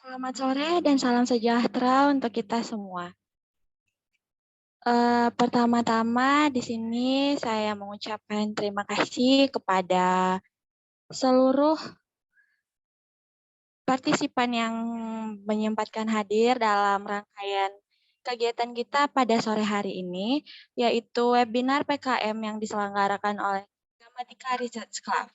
Selamat sore dan salam sejahtera untuk kita semua. Pertama-tama di sini saya mengucapkan terima kasih kepada seluruh partisipan yang menyempatkan hadir dalam rangkaian kegiatan kita pada sore hari ini, yaitu webinar PKM yang diselenggarakan oleh Gramatika Research Club.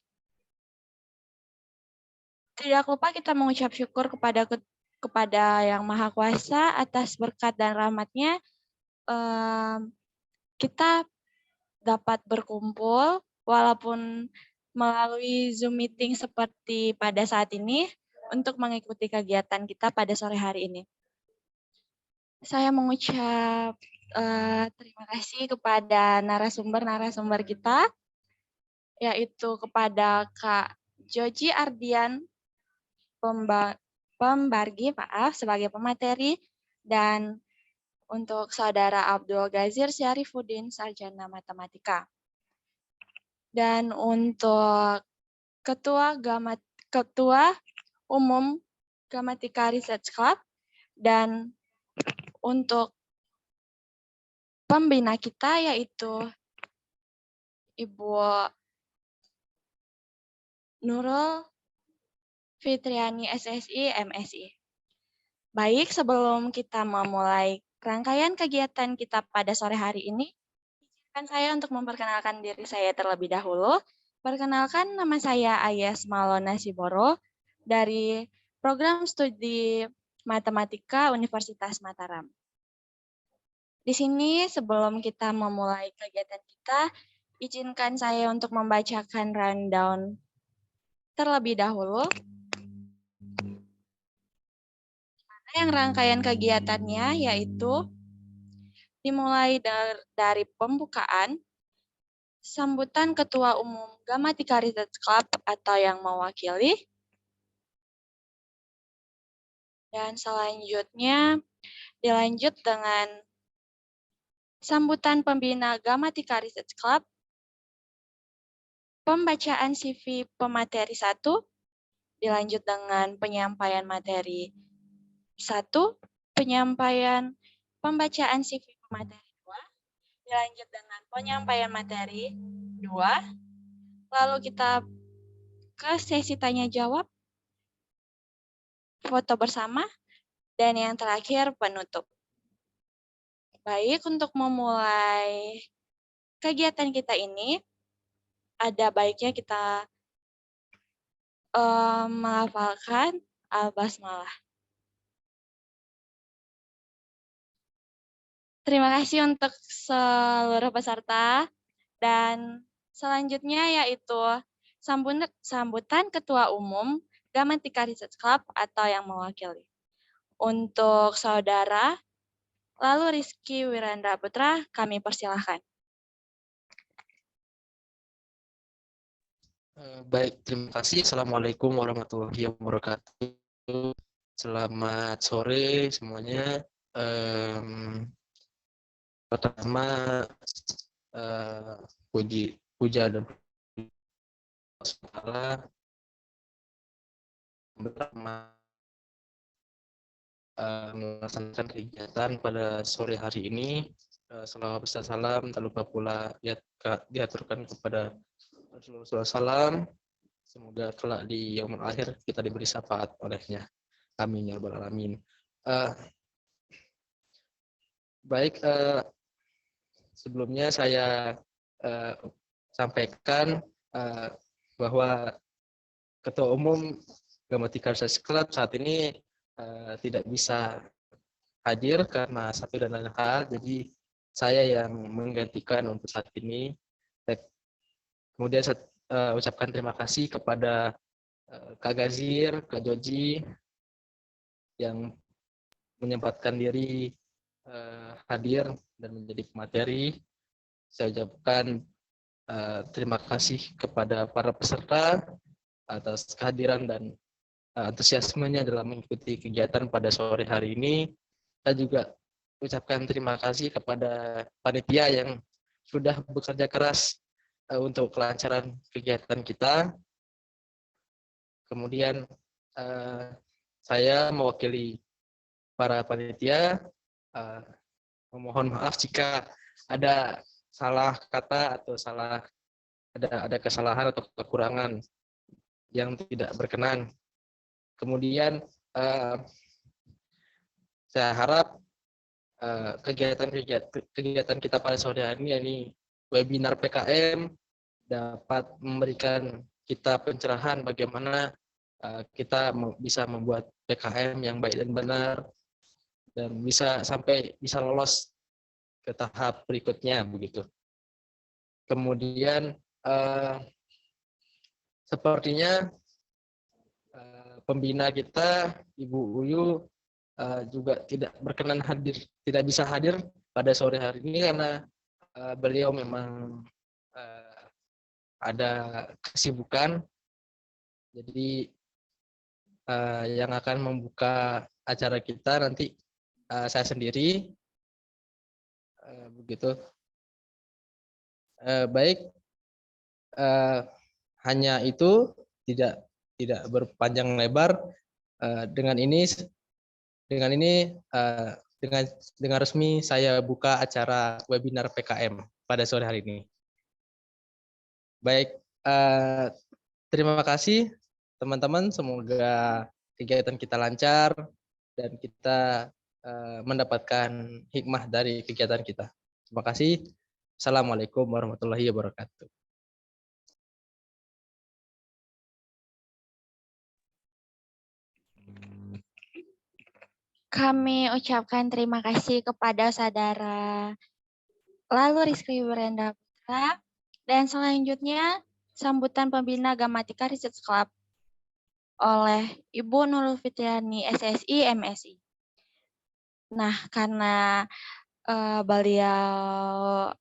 Tidak lupa kita mengucap syukur kepada Yang Maha Kuasa atas berkat dan rahmat-Nya. Kita dapat berkumpul walaupun melalui Zoom meeting seperti pada saat ini untuk mengikuti kegiatan kita pada sore hari ini. Saya mengucap terima kasih kepada narasumber-narasumber kita, yaitu kepada Kak Joji Ardian, pembargi, sebagai pemateri, dan untuk Saudara Abdul Ghazir Syarifuddin, Sarjana Matematika. Dan untuk Ketua Umum Gramatika Research Club, dan untuk pembina kita yaitu Ibu Nurul Fitriani SSI MSI. Baik, sebelum kita memulai rangkaian kegiatan kita pada sore hari ini, izinkan saya untuk memperkenalkan diri saya terlebih dahulu. Perkenalkan, nama saya Ayas Malona Siboro dari Program Studi Matematika Universitas Mataram. Di sini sebelum kita memulai kegiatan kita, izinkan saya untuk membacakan rundown terlebih dahulu. Yang rangkaian kegiatannya yaitu dimulai dari pembukaan, sambutan Ketua Umum Gramatika Research Club atau yang mewakili, dan selanjutnya dilanjut dengan sambutan pembina Gramatika Research Club, pembacaan CV pemateri 1, dilanjut dengan penyampaian materi 1, penyampaian pembacaan CV pemateri 2, dilanjut dengan penyampaian materi 2, lalu kita ke sesi tanya jawab, foto bersama, dan yang terakhir penutup. Baik, untuk memulai kegiatan kita ini, ada baiknya kita melafalkan Al-Basmalah. Terima kasih untuk seluruh peserta, dan selanjutnya yaitu sambutan Ketua Umum Gramatika Research Club atau yang mewakili. Untuk Saudara lalu Rizky Wirandra Putra, kami persilahkan. Baik, terima kasih. Assalamualaikum warahmatullahi wabarakatuh. Selamat sore semuanya. Pertama, puja dan Allah pertama melaksanakan kegiatan pada sore hari ini. Salawat besar salam, tak lupa pula diaturkan kepada Rasulullah SAW. Semoga kelak di yaumul akhir kita diberi syafaat olehnya. Amin ya rabbal alamin. Baik, sebelumnya saya sampaikan bahwa Ketua Umum Gramatika Research Club saat ini tidak bisa hadir karena satu dan lain hal, jadi saya yang menggantikan untuk saat ini. Kemudian saya ucapkan terima kasih kepada Kak Ghazir, Kak Joji yang menyempatkan diri hadir dan menjadi pemateri. Saya ucapkan terima kasih kepada para peserta atas kehadiran dan antusiasmenya dalam mengikuti kegiatan pada sore hari ini. Saya juga ucapkan terima kasih kepada panitia yang sudah bekerja keras untuk kelancaran kegiatan kita. Kemudian saya mewakili para panitia memohon maaf jika ada salah kata atau ada kesalahan atau kekurangan yang tidak berkenan. Kemudian saya harap kegiatan kita pada sore hari ini webinar PKM dapat memberikan kita pencerahan bagaimana kita bisa membuat PKM yang baik dan benar dan bisa lolos ke tahap berikutnya begitu. Kemudian sepertinya pembina kita Ibu Uyu juga tidak bisa hadir pada sore hari ini karena beliau memang ada kesibukan. Jadi yang akan membuka acara kita nanti saya sendiri begitu. Baik, hanya itu, tidak berpanjang lebar. Dengan resmi saya buka acara webinar PKM pada sore hari ini. Baik, terima kasih teman-teman. Semoga kegiatan kita lancar dan kita mendapatkan hikmah dari kegiatan kita. Terima kasih. Assalamualaikum warahmatullahi wabarakatuh. Kami ucapkan terima kasih kepada saudara Lalu Rizky Brenda Putra, dan selanjutnya sambutan pembina Gamatika Research Club oleh Ibu Nurul Fitriani, SSI, MSI. Nah, karena beliau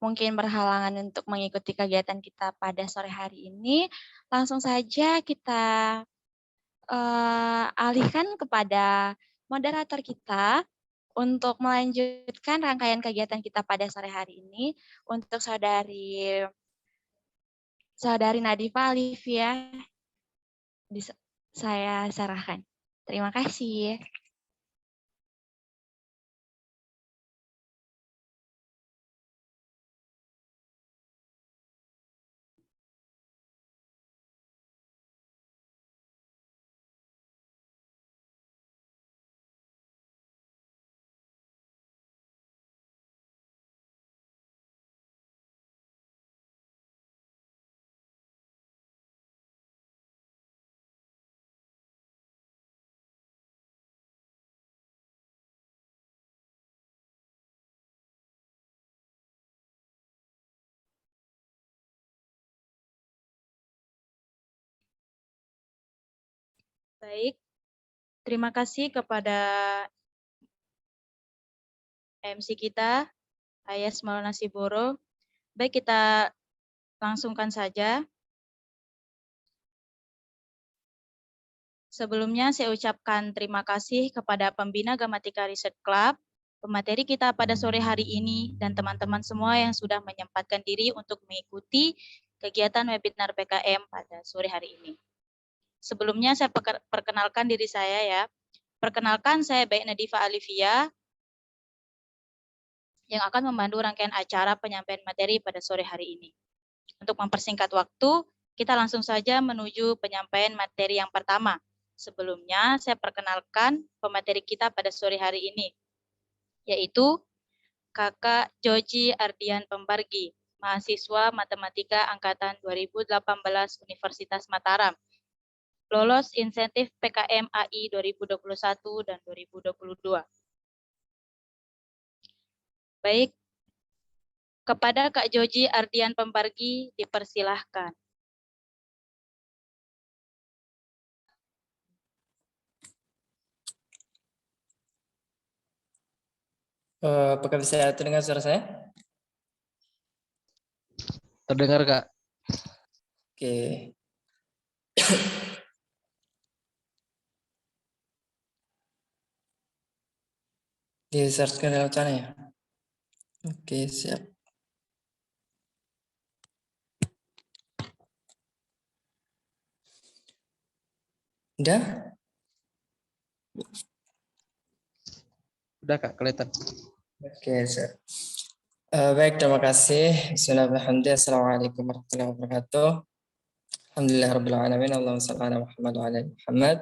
mungkin berhalangan untuk mengikuti kegiatan kita pada sore hari ini, langsung saja kita alihkan kepada moderator kita untuk melanjutkan rangkaian kegiatan kita pada sore hari ini. Untuk saudari Nadifa Alivia, saya serahkan. Terima kasih. Baik, terima kasih kepada MC kita, Ayas Maulana Siboro. Baik, kita langsungkan saja. Sebelumnya saya ucapkan terima kasih kepada pembina Gamatika Research Club, pemateri kita pada sore hari ini, dan teman-teman semua yang sudah menyempatkan diri untuk mengikuti kegiatan webinar PKM pada sore hari ini. Sebelumnya saya perkenalkan diri saya ya. Perkenalkan, saya Baik Nadifa Alivia yang akan memandu rangkaian acara penyampaian materi pada sore hari ini. Untuk mempersingkat waktu, kita langsung saja menuju penyampaian materi yang pertama. Sebelumnya, saya perkenalkan pemateri kita pada sore hari ini, yaitu Kakak Joji Ardian Pembargi, mahasiswa Matematika Angkatan 2018 Universitas Mataram, lolos insentif PKM AI 2021 dan 2022. Baik, kepada Kak Joji Ardian Pembargi dipersilahkan. Apakah bisa terdengar suara saya? Terdengar, Kak? Oke. Di-search ke dalam sana ya? Oke, siap. Udah? Udah Kak, kelihatan. Oke, Sir. Baik, terima kasih. Bismillahirrahmanirrahim. Assalamualaikum warahmatullahi wabarakatuh. Alhamdulillahirrahmanirrahim. Allahumma shalli ala Muhammad wa ala ali Muhammad.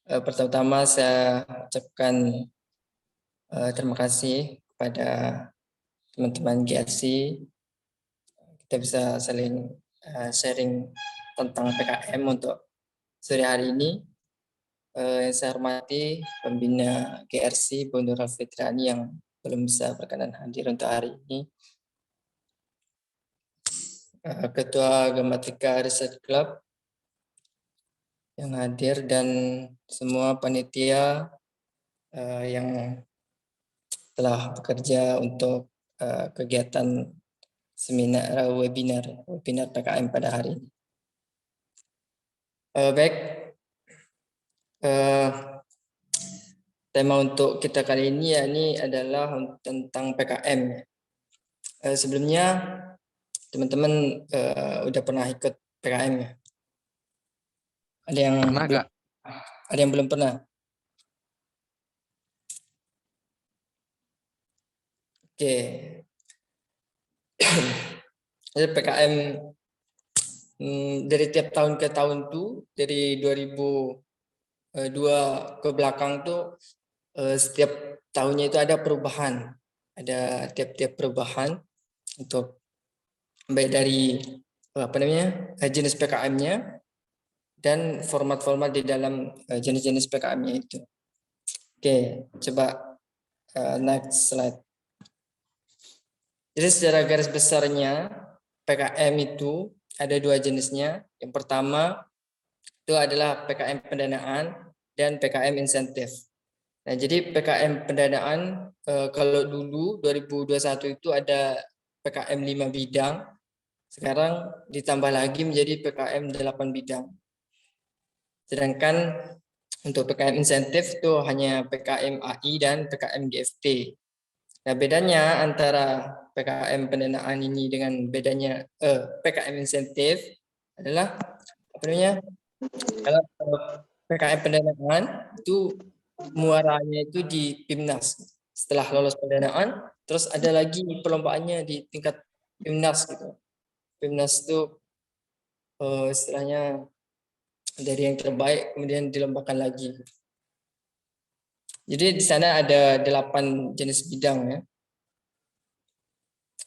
Pertama-tama saya ucapkan terima kasih kepada teman-teman GRC. Kita bisa saling sharing tentang PKM untuk sore hari ini. Yang saya hormati pembina GRC Bu Nurul Fitriani yang belum bisa berkenan hadir untuk hari ini. Ketua Gramatika Research Club yang hadir dan semua panitia yang telah bekerja untuk kegiatan seminar webinar PKM pada hari ini. Baik, tema untuk kita kali ini adalah tentang PKM. Sebelumnya teman-teman udah pernah ikut PKM ya? Ada yang Pernah, belum, Kak? ada yang belum pernah? Oke. Jadi PKM dari tiap tahun ke tahun tuh, dari 2002 ke belakang tuh setiap tahunnya itu ada perubahan, ada tiap-tiap perubahan untuk baik dari jenis PKM-nya dan format-format di dalam jenis-jenis PKM-nya itu. Oke, coba next slide. Jadi secara garis besarnya PKM itu ada dua jenisnya. Yang pertama itu adalah PKM pendanaan dan PKM insentif. Nah, jadi PKM pendanaan kalau dulu 2021 itu ada PKM 5 bidang. Sekarang ditambah lagi menjadi PKM 8 bidang. Sedangkan untuk PKM insentif itu hanya PKM AI dan PKM GFT. Nah, bedanya antara PKM pendanaan ini dengan bedanya PKM insentif adalah kalau PKM pendanaan itu muaranya itu di PIMNAS. Setelah lolos pendanaan, terus ada lagi perlombaannya di tingkat PIMNAS gitu. PIMNAS itu istilahnya dari yang terbaik kemudian dilombakan lagi. Jadi di sana ada 8 jenis bidang ya.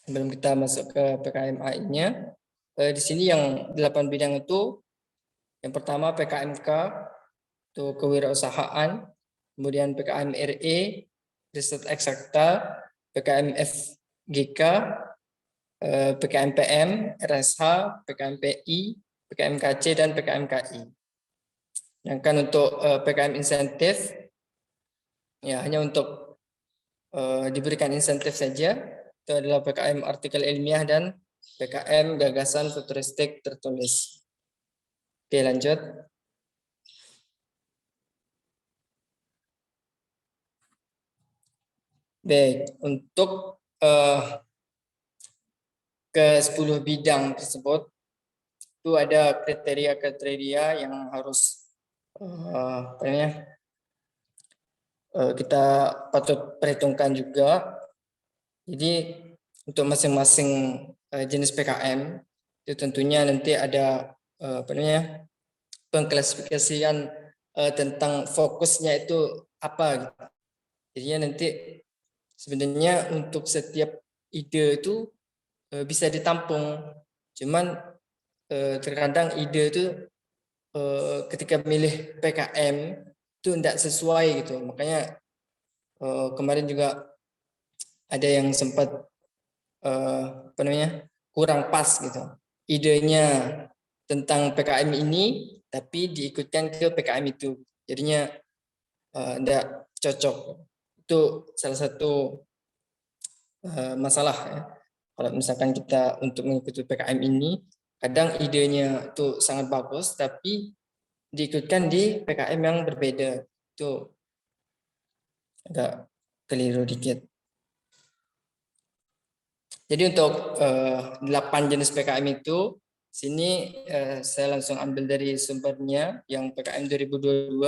Sebelum kita masuk ke PKM AI-nya, di sini yang 8 bidang itu yang pertama PKMK itu kewirausahaan, kemudian PKM RE riset eksakta, PKM FGK, PKM PM, RSH, PKM PI, PKM KC dan PKM KI. Sedangkan untuk PKM insentif ya hanya untuk diberikan insentif saja, itu adalah PKM artikel ilmiah dan PKM gagasan futuristik tertulis. Oke, lanjut. Baik, untuk ke 10 bidang tersebut itu ada kriteria-kriteria yang harus kita patut perhitungkan juga. Jadi untuk masing-masing jenis PKM itu tentunya nanti ada pengklasifikasian tentang fokusnya itu apa gitu. Jadinya nanti sebenarnya untuk setiap ide itu bisa ditampung, cuman terkadang ide itu ketika milih PKM itu tidak sesuai gitu. Makanya kemarin juga ada yang sempat kurang pas gitu idenya tentang PKM ini, tapi diikutkan ke PKM itu, jadinya tidak cocok. Itu salah satu masalah ya. Kalau misalkan kita untuk mengikuti PKM ini, kadang idenya itu sangat bagus, tapi diikutkan di PKM yang berbeda, itu agak keliru dikit. Jadi untuk 8 jenis PKM itu Sini saya langsung ambil dari sumbernya yang PKM 2022.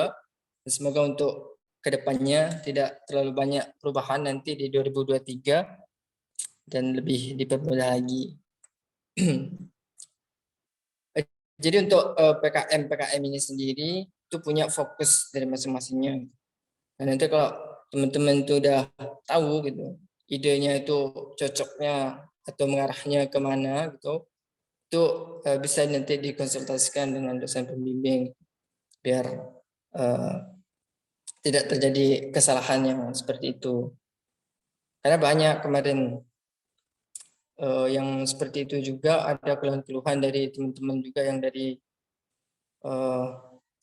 Semoga untuk kedepannya tidak terlalu banyak perubahan nanti di 2023 dan lebih dipermudah lagi. Jadi untuk PKM ini sendiri itu punya fokus dari masing-masingnya. Dan nanti kalau teman-teman itu udah tahu gitu idenya itu cocoknya atau mengarahnya kemana gitu, itu bisa nanti dikonsultasikan dengan dosen pembimbing biar tidak terjadi kesalahan yang seperti itu. Karena banyak kemarin yang seperti itu juga, ada keluhan-keluhan dari teman-teman juga yang dari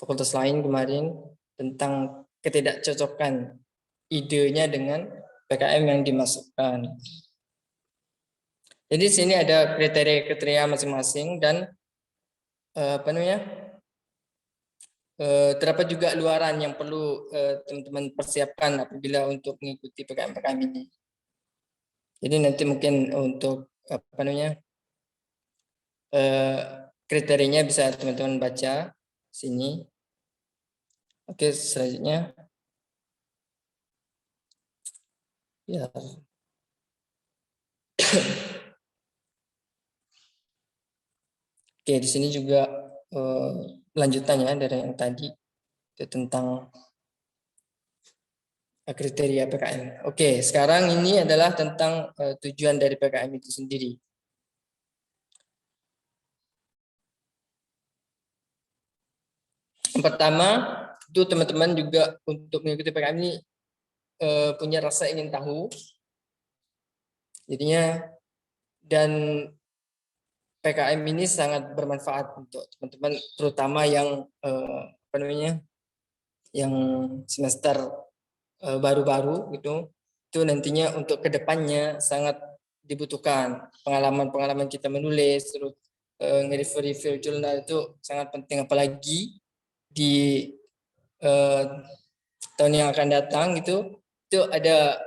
fakultas lain kemarin tentang ketidakcocokan idenya dengan PKM yang dimasukkan. Jadi di sini ada kriteria-kriteria masing-masing dan terdapat juga luaran yang perlu teman-teman persiapkan apabila untuk mengikuti PKM ini. Jadi nanti mungkin untuk kriterianya bisa teman-teman baca sini. Oke, selanjutnya. Ya. Oke, di sini juga lanjutannya dari yang tadi itu tentang kriteria PKM. Oke, sekarang ini adalah tentang tujuan dari PKM itu sendiri. Yang pertama, itu teman-teman juga untuk mengikuti PKM ini punya rasa ingin tahu. Jadinya dan PKM ini sangat bermanfaat untuk teman-teman, terutama yang yang semester baru-baru gitu. Itu nantinya untuk kedepannya sangat dibutuhkan pengalaman-pengalaman kita menulis, terus nge-review jurnal itu sangat penting, apalagi di tahun yang akan datang gitu. Itu ada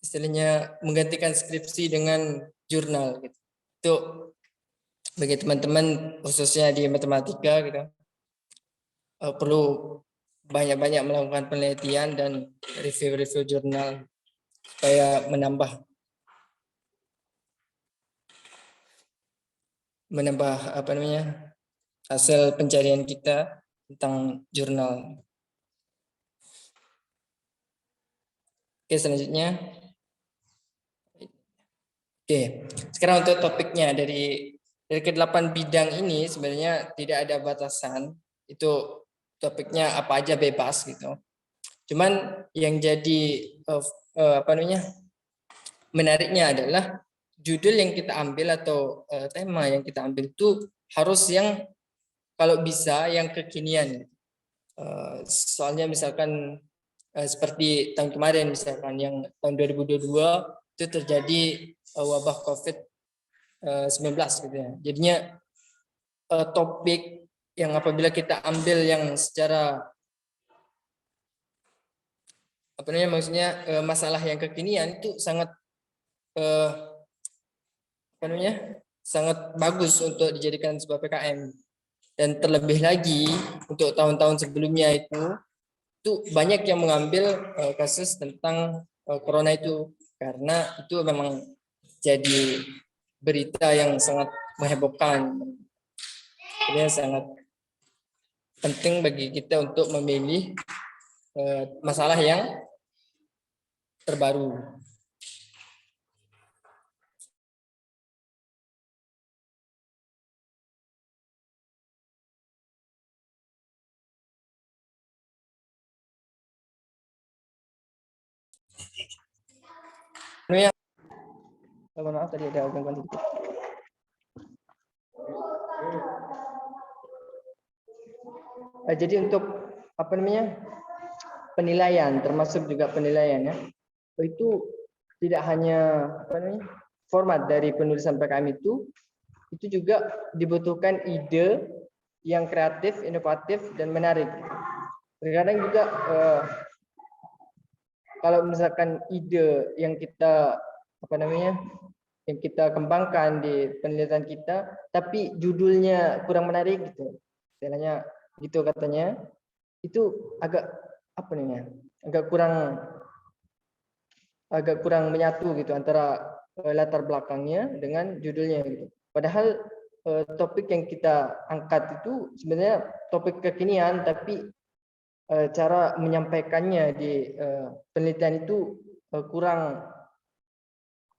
istilahnya menggantikan skripsi dengan jurnal gitu. Itu bagi teman-teman khususnya di matematika gitu, perlu banyak-banyak melakukan penelitian dan review jurnal supaya menambah hasil pencarian kita tentang jurnal. Oke, selanjutnya. Oke, sekarang untuk topiknya dari ke-8 bidang ini sebenarnya tidak ada batasan, itu topiknya apa aja bebas gitu. Cuman yang jadi menariknya adalah judul yang kita ambil atau tema yang kita ambil itu harus yang kalau bisa yang kekinian. Soalnya misalkan seperti tahun kemarin misalkan yang tahun 2022 itu terjadi wabah COVID-19 gitu ya. Jadinya topik yang apabila kita ambil yang secara masalah yang kekinian itu sangat sangat bagus untuk dijadikan sebuah PKM. Dan terlebih lagi untuk tahun-tahun sebelumnya itu banyak yang mengambil kasus tentang corona itu, karena itu memang jadi berita yang sangat menghebohkan. Ini sangat penting bagi kita untuk memilih masalah yang terbaru. Maaf tadi ada gangguan sedikit. Jadi untuk penilaian, termasuk juga penilaian ya, itu tidak hanya format dari penulisan PKM itu juga dibutuhkan ide yang kreatif, inovatif dan menarik. Terkadang juga kalau misalkan ide yang kita yang kita kembangkan di penelitian kita, tapi judulnya kurang menarik gitu. Istilahnya gitu katanya, itu agak apa namanya? Agak kurang menyatu gitu antara latar belakangnya dengan judulnya gitu. Padahal topik yang kita angkat itu sebenarnya topik kekinian, tapi cara menyampaikannya di penelitian itu kurang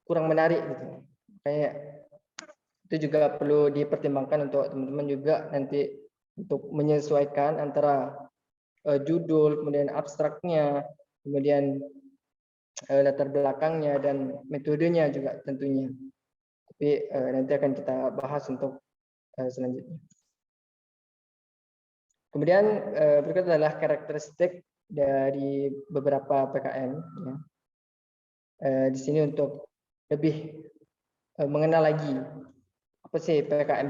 menarik gitu. Kayak itu juga perlu dipertimbangkan untuk teman-teman juga nanti untuk menyesuaikan antara judul, kemudian abstraknya, kemudian latar belakangnya dan metodenya juga tentunya. Tapi nanti akan kita bahas untuk selanjutnya. Kemudian berikut adalah karakteristik dari beberapa PKM. Ya. Di sini untuk lebih mengenal lagi apa sih PKM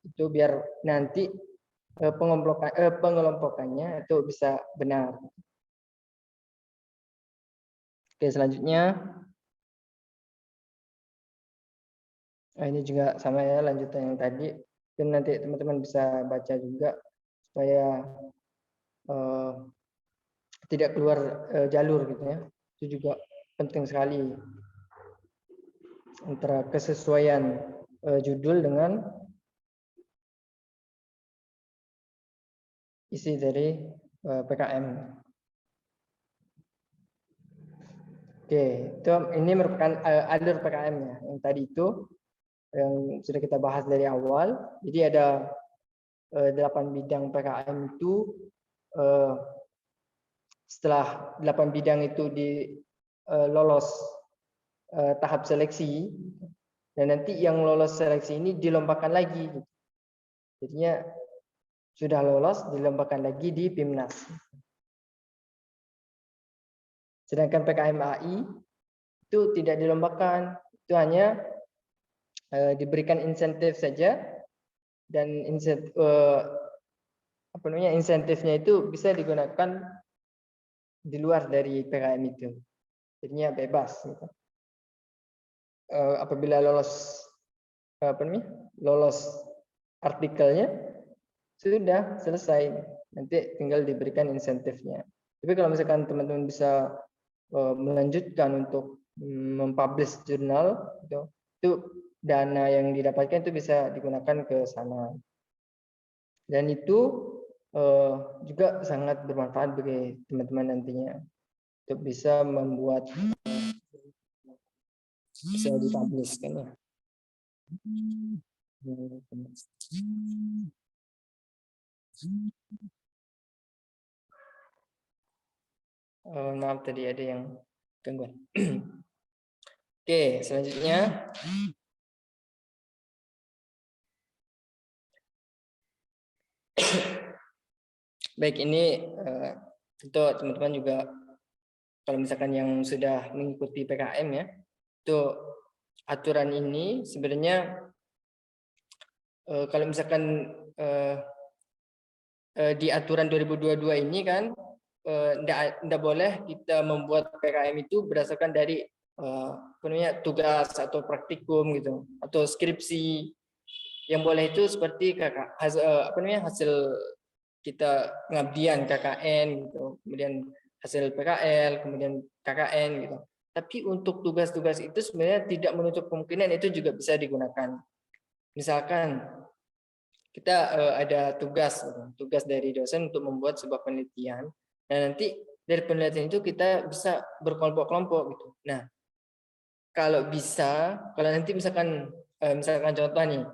itu biar nanti pengelompokannya itu bisa benar. Oke, selanjutnya ini juga sama ya lanjutan yang tadi. Dan nanti teman-teman bisa baca juga supaya tidak keluar jalur gitu ya. Itu juga penting sekali antara kesesuaian judul dengan isi dari PKM. Oke, itu ini merupakan alur PKM-nya. Yang tadi itu yang sudah kita bahas dari awal. Jadi ada 8 bidang PKM itu. Setelah 8 bidang itu lolos tahap seleksi, dan nanti yang lolos seleksi ini dilombakan lagi. Jadinya sudah lolos dilombakan lagi di PIMNAS. Sedangkan PKM AI itu tidak dilombakan, itu hanya diberikan insentif saja, dan insentifnya itu bisa digunakan di luar dari PKM itu. Jadinya bebas gitu. Apabila lolos artikelnya sudah selesai, nanti tinggal diberikan insentifnya. Tapi kalau misalkan teman-teman bisa melanjutkan untuk mempublish jurnal itu dana yang didapatkan itu bisa digunakan ke sana, dan itu juga sangat bermanfaat bagi teman-teman nantinya untuk bisa membuat bisa dipublish kan ya. Maaf tadi ada yang gangguan. Oke, selanjutnya baik, ini untuk teman-teman juga kalau misalkan yang sudah mengikuti PKM ya, itu aturan ini sebenarnya kalau misalkan di aturan 2022 ini kan tidak boleh kita membuat PKM itu berdasarkan dari tugas atau praktikum gitu atau skripsi. Yang boleh itu seperti hasil kita pengabdian KKN gitu, kemudian hasil PKL, kemudian KKN gitu. Tapi untuk tugas-tugas itu sebenarnya tidak menutup kemungkinan itu juga bisa digunakan. Misalkan kita ada tugas dari dosen untuk membuat sebuah penelitian, dan nanti dari penelitian itu kita bisa berkelompok-kelompok gitu. Nah, kalau nanti misalkan contoh nih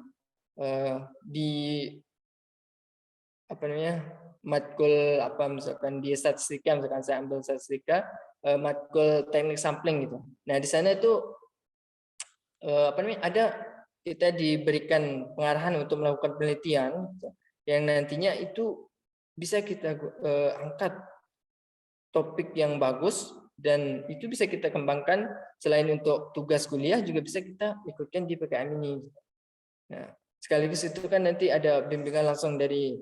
di matkul misalkan di statistika, misalkan saya ambil statistika, matkul teknik sampling gitu. Nah, di sana itu ada kita diberikan pengarahan untuk melakukan penelitian yang nantinya itu bisa kita angkat topik yang bagus, dan itu bisa kita kembangkan selain untuk tugas kuliah juga bisa kita ikutkan di PKM ini. Nah, sekaligus itu kan nanti ada bimbingan langsung dari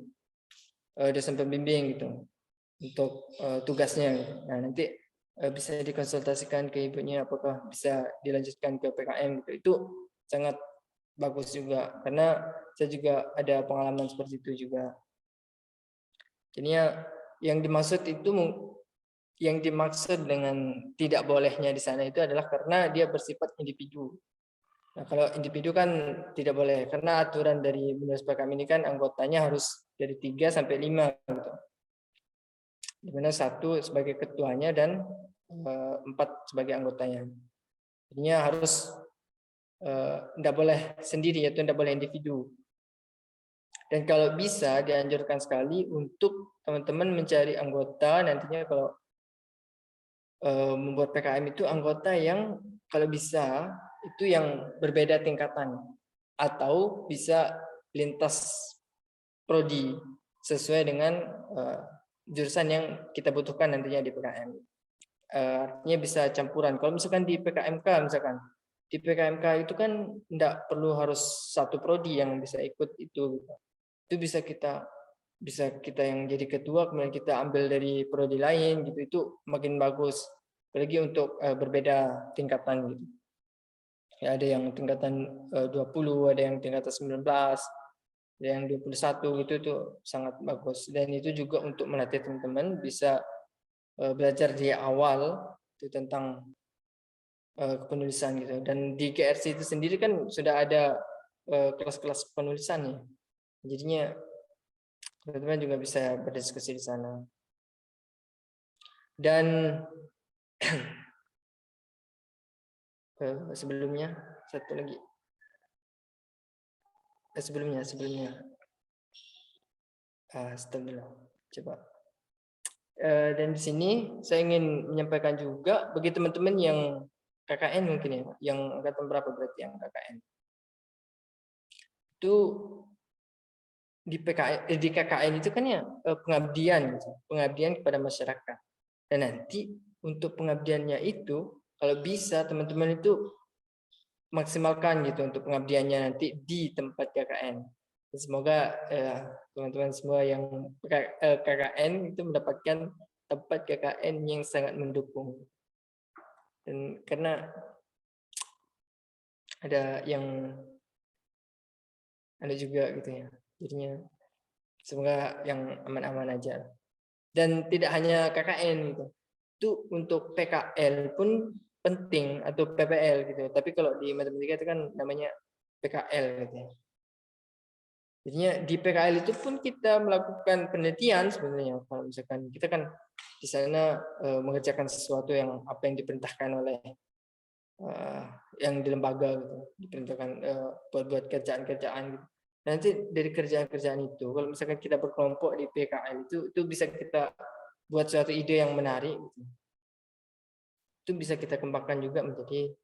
dosen pembimbing gitu untuk tugasnya. Nah, nanti bisa dikonsultasikan ke ibunya apakah bisa dilanjutkan ke PKM gitu. Itu sangat bagus juga karena saya juga ada pengalaman seperti itu juga. Jadinya yang dimaksud dengan tidak bolehnya di sana itu adalah karena dia bersifat individu. Nah, kalau individu kan tidak boleh karena aturan dari Binus PKM ini kan anggotanya harus dari 3 sampai 5 gitu. Di mana 1 sebagai ketuanya dan 4 sebagai anggotanya. Jadinya harus tidak boleh sendiri, yaitu tidak boleh individu. Dan kalau bisa dianjurkan sekali untuk teman-teman mencari anggota nantinya kalau membuat PKM itu anggota yang kalau bisa itu yang berbeda tingkatan atau bisa lintas prodi sesuai dengan jurusan yang kita butuhkan nantinya di PKM. Artinya bisa campuran. Kalau misalkan di PKMK itu kan tidak perlu harus satu prodi yang bisa ikut itu bisa kita yang jadi ketua kemudian kita ambil dari prodi lain gitu, itu makin bagus apalagi untuk berbeda tingkatan gitu ya, ada yang tingkatan 20, ada yang tingkatan 19, ada yang 21 gitu, itu sangat bagus. Dan itu juga untuk melatih teman-teman bisa belajar di awal itu tentang penulisan gitu. Dan di GRC itu sendiri kan sudah ada kelas-kelas penulisan ya, jadinya teman-teman juga bisa berdiskusi di sana. Dan sebelumnya satu lagi sebelumnya stop dulu coba. Dan di sini saya ingin menyampaikan juga bagi teman-teman yang KKN mungkin ya, yang angkatan berapa berarti yang KKN itu di KKN itu kan ya pengabdian kepada masyarakat. Dan nanti untuk pengabdiannya itu kalau bisa teman-teman itu maksimalkan gitu untuk pengabdiannya nanti di tempat KKN. Semoga teman-teman semua yang KKN itu mendapatkan tempat KKN yang sangat mendukung. Dan karena ada juga gitu ya. Jadinya semoga yang aman-aman aja. Dan tidak hanya KKN gitu. Itu untuk PKL pun penting atau PPL gitu. Tapi kalau di matematika itu kan namanya PKL gitu ya. Jadinya di PKL itu pun kita melakukan penelitian sebenarnya. Kalau misalkan kita kan di sana mengerjakan sesuatu yang apa yang diperintahkan oleh yang di lembaga gitu, diperintahkan buat kerjaan-kerjaan gitu. Nanti dari kerjaan-kerjaan itu kalau misalkan kita berkelompok di PKL itu bisa kita buat suatu ide yang menarik gitu. Itu bisa kita kembangkan juga menjadi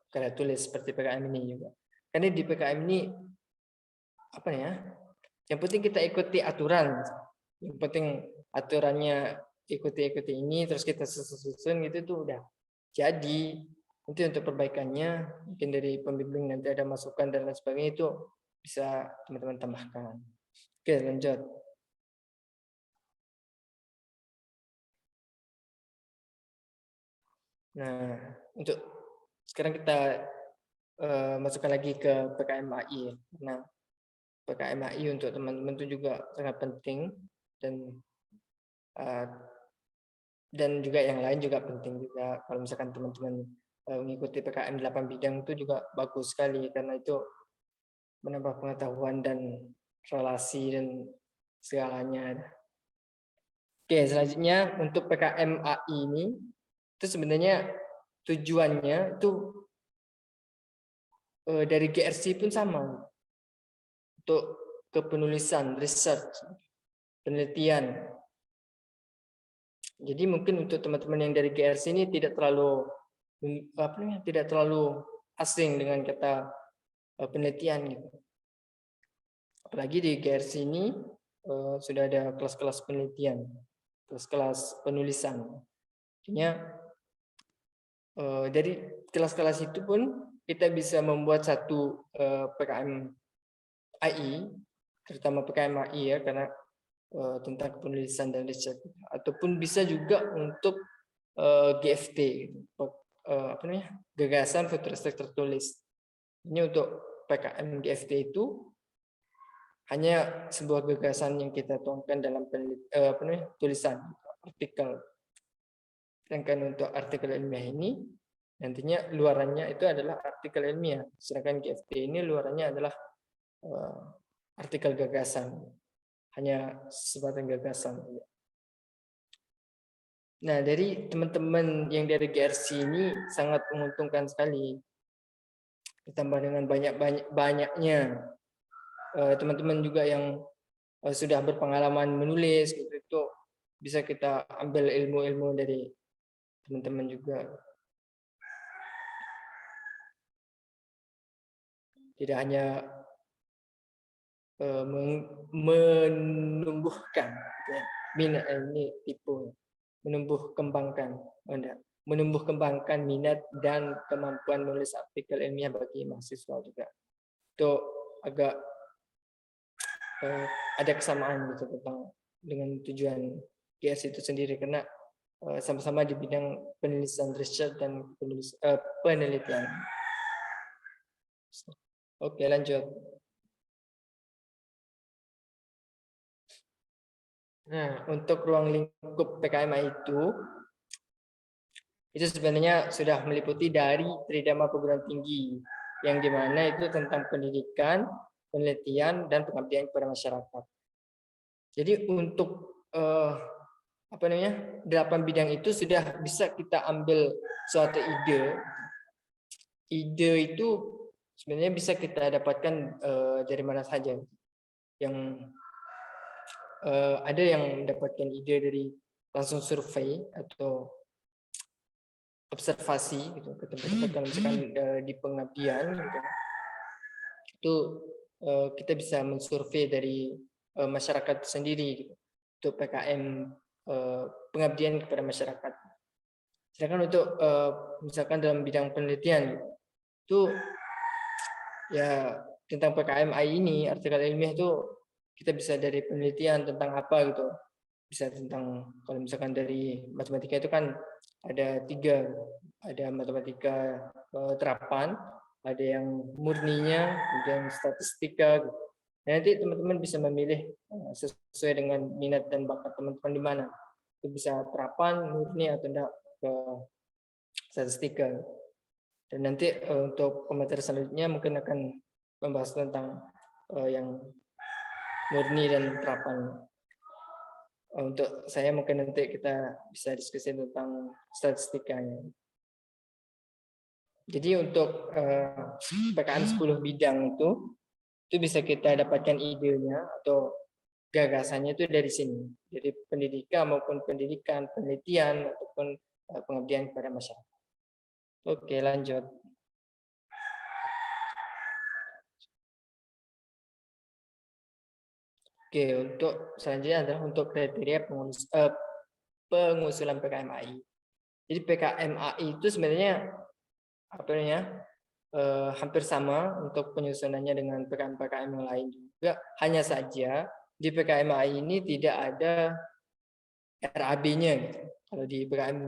karya tulis seperti PKM ini juga. Karena di PKM ini apa ya? Yang penting kita ikuti aturan. Yang penting aturannya ikuti ini terus kita susun gitu itu udah jadi. Nanti untuk perbaikannya mungkin dari pembimbing nanti ada masukan dan lain sebagainya itu bisa teman-teman tambahkan. Oke, lanjut. Nah, untuk sekarang kita masukkan lagi ke PKM-AI. Nah, PKM-AI untuk teman-teman itu juga sangat penting dan juga yang lain juga penting juga. Kalau misalkan teman-teman mengikuti PKM 8 bidang itu juga bagus sekali karena itu menambah pengetahuan dan relasi dan segalanya. Oke, selanjutnya untuk PKM-AI ini itu sebenarnya tujuannya itu dari GRC pun sama untuk kepenulisan, research, penelitian. Jadi mungkin untuk teman-teman yang dari GRC ini tidak terlalu asing dengan kata penelitian gitu. Apalagi di GRC ini sudah ada kelas-kelas penelitian, kelas-kelas penulisan. Artinya dari kelas-kelas itu pun kita bisa membuat satu PKM AI, terutama PKM AI ya, karena tentang penulisan dan riset, ataupun bisa juga untuk GFT, gitu. Apa namanya, gagasan futuristik tertulis. Ini untuk PKM GFT itu hanya sebuah gagasan yang kita tuangkan dalam tulisan artikel. Sedangkan untuk artikel ilmiah ini nantinya luarannya itu adalah artikel ilmiah. Sedangkan GFT ini luarannya adalah artikel gagasan. Hanya sebatas gagasan. Nah, dari teman-teman yang dari GRC ini sangat menguntungkan sekali. Ditambah dengan banyaknya teman-teman juga yang sudah berpengalaman menulis gitu, itu bisa kita ambil ilmu-ilmu dari teman-teman juga. Tidak hanya menumbuhkan minat, ini tipu, menumbuh kembangkan minat dan kemampuan menulis artikel ilmiah bagi mahasiswa juga. Itu agak ada kesamaan gitu tentang dengan tujuan GS itu sendiri, karena sama-sama di bidang penulisan riset dan penelitian. Oke, lanjut. Nah, untuk ruang lingkup PKMI itu sebenarnya sudah meliputi dari tridharma perguruan tinggi, yang dimana itu tentang pendidikan, penelitian, dan pengabdian kepada masyarakat. Jadi untuk 8 bidang itu sudah bisa kita ambil suatu ide. Ide itu sebenarnya bisa kita dapatkan dari mana saja. Yang ada yang mendapatkan ide dari langsung survei atau observasi gitu, ke tempat-tempat kalau misalkan di pengabdian gitu. Itu kita bisa mensurvei dari masyarakat sendiri gitu, untuk PKM pengabdian kepada masyarakat. Sedangkan untuk misalkan dalam bidang penelitian gitu, itu ya tentang PKMI ini, artikel ilmiah itu kita bisa dari penelitian tentang apa gitu, bisa tentang kalau misalkan dari matematika itu kan ada 3, ada matematika terapan, ada yang murninya, kemudian statistika gitu. Nanti teman-teman bisa memilih sesuai dengan minat dan bakat teman-teman di mana, itu bisa terapan, murni, atau enggak ke statistika. Dan nanti untuk pemateri selanjutnya mungkin akan membahas tentang yang murni dan terapan. Untuk saya mungkin nanti kita bisa diskusi tentang statistikanya. Jadi untuk PKM 10 bidang itu bisa kita dapatkan idenya atau gagasannya itu dari sini, dari pendidikan maupun pendidikan, penelitian ataupun pengabdian kepada masyarakat. Oke, lanjut. Oke, untuk selanjutnya adalah untuk kriteria pengusulan PKMAI. Jadi PKMAI itu sebenarnya apa namanya hampir sama untuk penyusunannya dengan PKM-PKM yang lain juga. Hanya saja di PKMAI ini tidak ada RAB-nya gitu. Kalau di PKM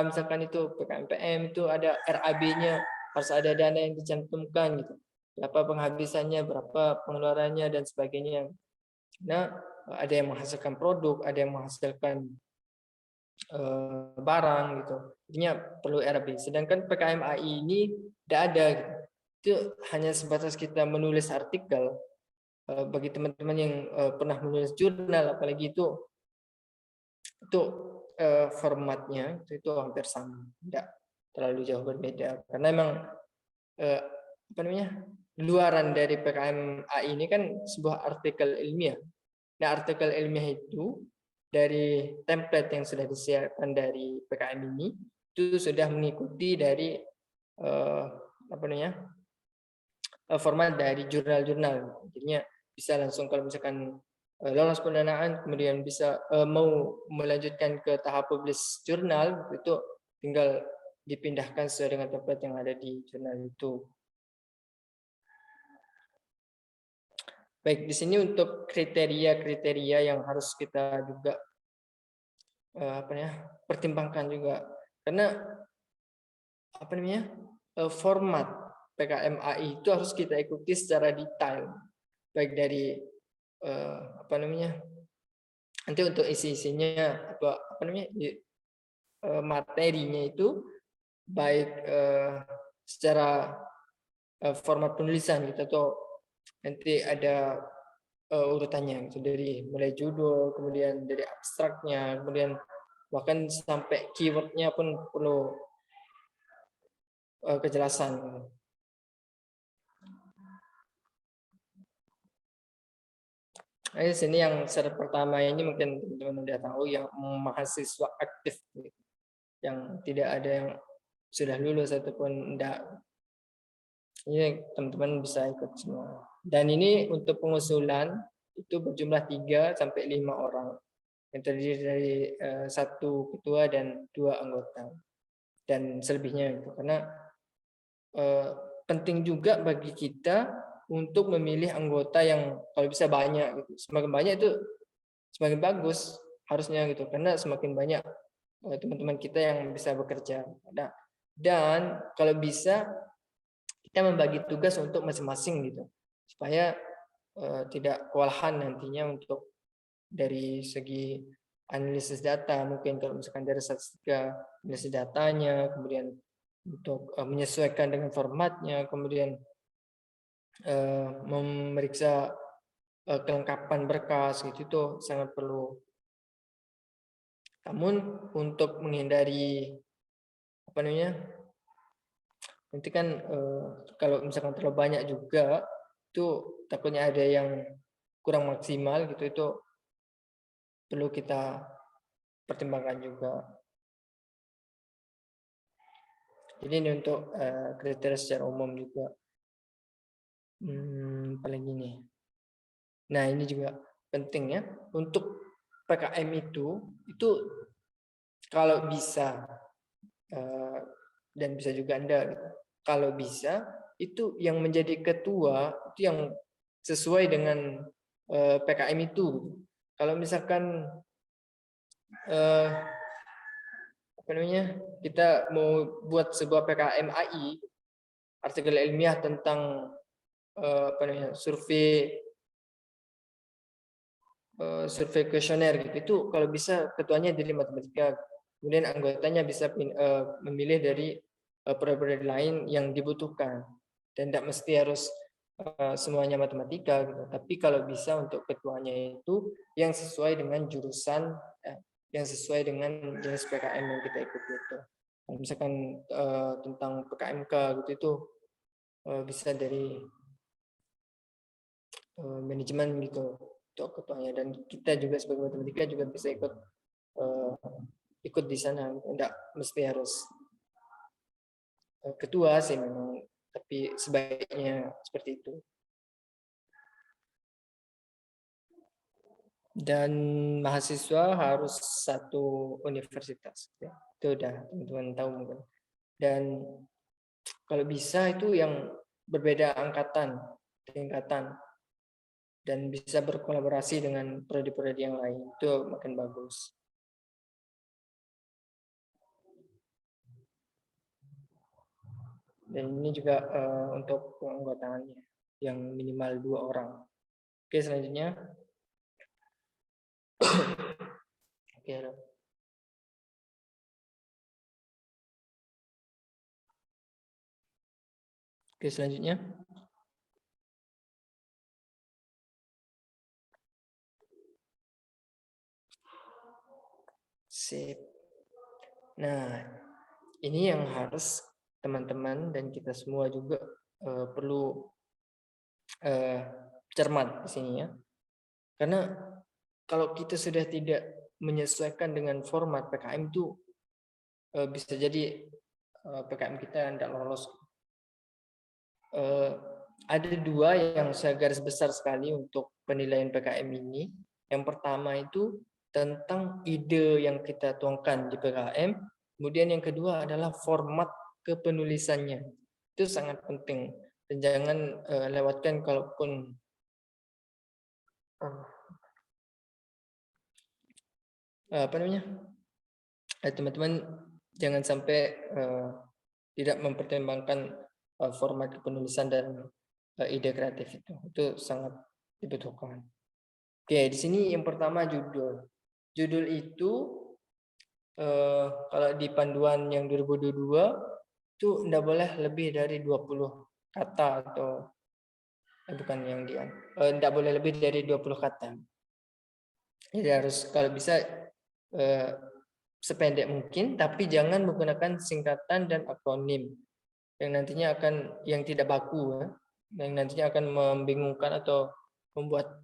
misalkan itu PKMPM itu ada RAB-nya, harus ada dana yang dicantumkan gitu. Berapa penghabisannya, berapa pengeluarannya dan sebagainya. Nah, ada yang menghasilkan produk, ada yang menghasilkan barang gitu. Intinya perlu RAB. Sedangkan PKMAI ini tidak ada gitu. Itu hanya sebatas kita menulis artikel. Bagi teman-teman yang pernah menulis jurnal, apalagi itu formatnya itu hampir sama, tidak terlalu jauh berbeda. Karena memang apa namanya, luaran dari PKMAI ini kan sebuah artikel ilmiah. Nah, artikel ilmiah itu dari template yang sudah disiapkan dari PKM ini itu sudah mengikuti dari apa namanya, format dari jurnal-jurnal. Jadinya bisa langsung kalau misalkan lolos pendanaan kemudian bisa mau melanjutkan ke tahap publish jurnal, itu tinggal dipindahkan sesuai dengan template yang ada di jurnal itu. Baik, di sini untuk kriteria-kriteria yang harus kita juga pertimbangkan juga, karena format PKMAI itu harus kita ikuti secara detail, baik dari nanti untuk isi-isinya materinya itu baik secara format penulisan gitu, atau nanti ada urutannya gitu, dari mulai judul, kemudian dari abstraknya, kemudian bahkan sampai keywordnya pun perlu kejelasan. Nah, di sini yang syarat pertama ini mungkin teman-teman udah tahu, yang mahasiswa aktif, yang tidak ada yang sudah lulus ataupun enggak. Ini teman-teman bisa ikut semua. Dan ini untuk pengusulan itu berjumlah 3 sampai 5 orang, yang terdiri dari 1 ketua dan 2 anggota, dan selebihnya itu karena penting juga bagi kita untuk memilih anggota yang kalau bisa banyak gitu. Semakin banyak itu semakin bagus harusnya gitu, karena semakin banyak teman-teman kita yang bisa bekerja. Nah, dan kalau bisa kita membagi tugas untuk masing-masing gitu, supaya tidak kewalahan nantinya untuk dari segi analisis data, mungkin kalau misalkan dari statistika, analisis datanya, kemudian untuk menyesuaikan dengan formatnya, kemudian memeriksa kelengkapan berkas gitu, itu sangat perlu. Namun untuk menghindari nanti kan kalau misalkan terlalu banyak juga itu takutnya ada yang kurang maksimal gitu, itu perlu kita pertimbangkan juga. Jadi ini untuk kriteria secara umum juga. Paling ini. Nah, ini juga penting ya, untuk PKM itu kalau bisa dan bisa juga Anda gitu. Kalau bisa itu yang menjadi ketua itu yang sesuai dengan PKM itu. Kalau misalkan kita mau buat sebuah PKM AI, artikel ilmiah tentang survei kuesioner gitu, itu kalau bisa ketuanya dari matematika, kemudian anggotanya bisa memilih dari prodi lain yang dibutuhkan, dan tidak mesti harus semuanya matematika gitu. Tapi kalau bisa untuk ketuanya itu yang sesuai dengan jurusan, yang sesuai dengan jenis PKM yang kita ikuti itu. Kalau misalkan tentang PKMK gitu, itu bisa dari manajemen gitu untuk ketuanya, dan kita juga sebagai matematika juga bisa ikut di sana, tidak mesti harus ketua sih memang, tapi sebaiknya seperti itu. Dan mahasiswa harus satu universitas ya. Itu udah teman-teman tahu mungkin. Dan kalau bisa itu yang berbeda tingkatan, dan bisa berkolaborasi dengan prodi-prodi yang lain, itu makin bagus. Dan ini juga untuk keanggotaannya yang minimal 2 orang. Oke, selanjutnya. Oke, selanjutnya. Sip. Nah, ini yang harus teman-teman dan kita semua juga perlu cermat di sini ya. Karena kalau kita sudah tidak menyesuaikan dengan format PKM itu bisa jadi PKM kita tidak lolos. Ada 2 yang saya garis besar sekali untuk penilaian PKM ini. Yang pertama itu tentang ide yang kita tuangkan di PKM. Kemudian yang kedua adalah format kepenulisannya. Itu sangat penting. Dan jangan lewatkan kalaupun apa namanya, teman-teman jangan sampai tidak mempertimbangkan format kepenulisan dan ide kreatif itu sangat dibutuhkan. Oke, di sini yang pertama judul. Judul itu kalau di panduan yang 2022 itu tidak boleh lebih dari 20 kata atau bukan yang dia tidak boleh lebih dari 20 kata. Jadi harus kalau bisa sependek mungkin, tapi jangan menggunakan singkatan dan akronim yang nantinya yang tidak baku, yang nantinya akan membingungkan atau membuat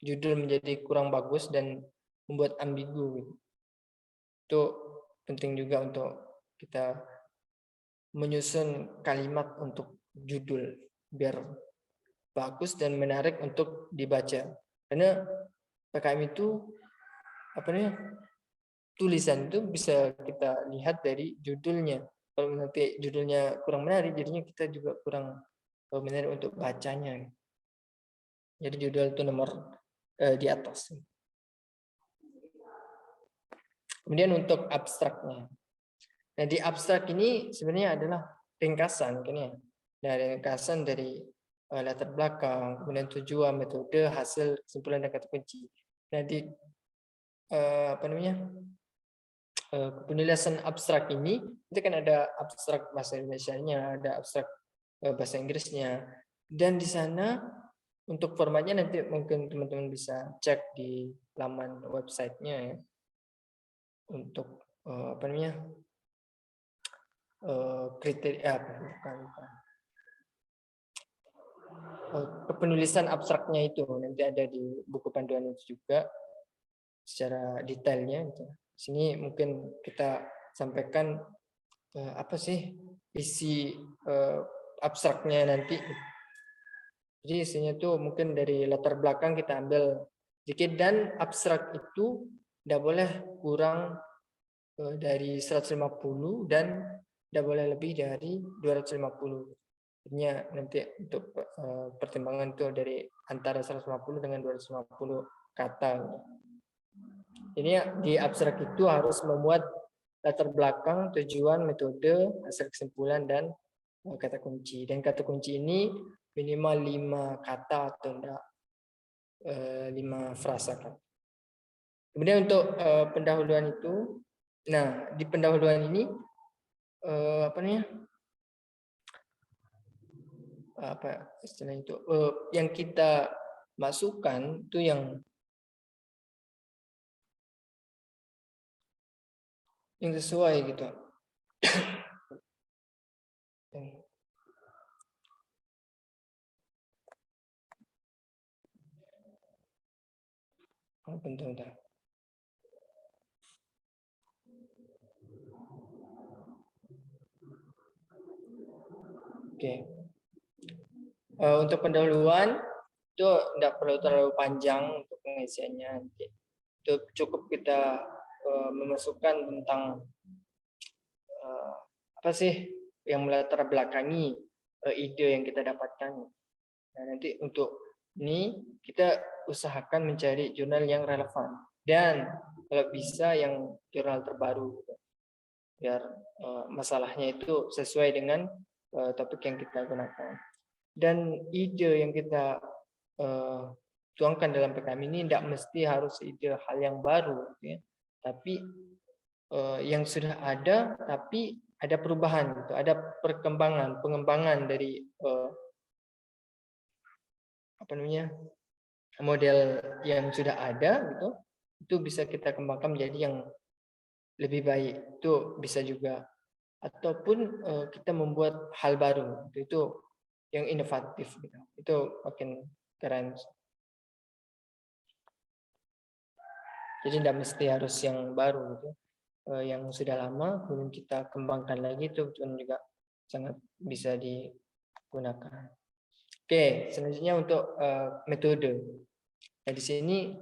judul menjadi kurang bagus dan membuat ambigu. Itu penting juga untuk kita menyusun kalimat untuk judul biar bagus dan menarik untuk dibaca. Karena PKM itu apa namanya, tulisan itu bisa kita lihat dari judulnya. Kalau nanti judulnya kurang menarik, jadinya kita juga kurang menarik untuk bacanya. Jadi judul itu nomor di atas. Kemudian untuk abstraknya. Nah, di abstrak ini sebenarnya adalah ringkasan kan ya. Dari ringkasan dari latar belakang, kemudian tujuan, metode, hasil, kesimpulan dan kata kunci. Nah, di apa namanya? Penulisan abstrak ini itu kan ada abstrak bahasa Indonesianya, ada abstrak bahasa Inggrisnya. Dan di sana untuk formatnya nanti mungkin teman-teman bisa cek di laman websitenya ya. Untuk apa namanya, kriteria bukan penulisan abstraknya itu nanti ada di buku panduan itu juga secara detailnya gitu. Sini mungkin kita sampaikan apa sih isi abstraknya nanti. Jadi isinya tuh mungkin dari latar belakang kita ambil sedikit, dan abstrak itu tidak boleh kurang dari 150 dan tidak boleh lebih dari 250. Artinya nanti untuk pertimbangan itu dari antara 150 dengan 250 kata. Ini di abstrak itu harus memuat latar belakang, tujuan, metode, hasil kesimpulan, dan kata kunci. Dan kata kunci ini minimal 5 kata atau enggak 5 frasa kan. Kemudian untuk pendahuluan itu, nah di pendahuluan ini apa namanya, apa istilah itu, yang kita masukkan itu yang sesuai gitu. Bentar. Oke. Untuk pendahuluan itu tidak perlu terlalu panjang untuk pengisiannya. Itu cukup kita memasukkan tentang apa sih yang melatar belakangi ide yang kita dapatkan. Nah, nanti untuk ini kita usahakan mencari jurnal yang relevan dan kalau bisa yang jurnal terbaru biar masalahnya itu sesuai dengan topik yang kita gunakan. Dan ide yang kita tuangkan dalam PKM ini tidak mesti harus ide hal yang baru, ya. Tapi yang sudah ada, tapi ada perubahan, gitu. Ada pengembangan dari apa namanya, model yang sudah ada, gitu. Itu bisa kita kembangkan menjadi yang lebih baik. Itu bisa juga, ataupun kita membuat hal baru, itu yang inovatif, gitu. Itu makin keren. Jadi tidak mesti harus yang baru, gitu. Yang sudah lama kemudian kita kembangkan lagi, itu juga sangat bisa digunakan. Oke, selanjutnya untuk metode. Nah, di sini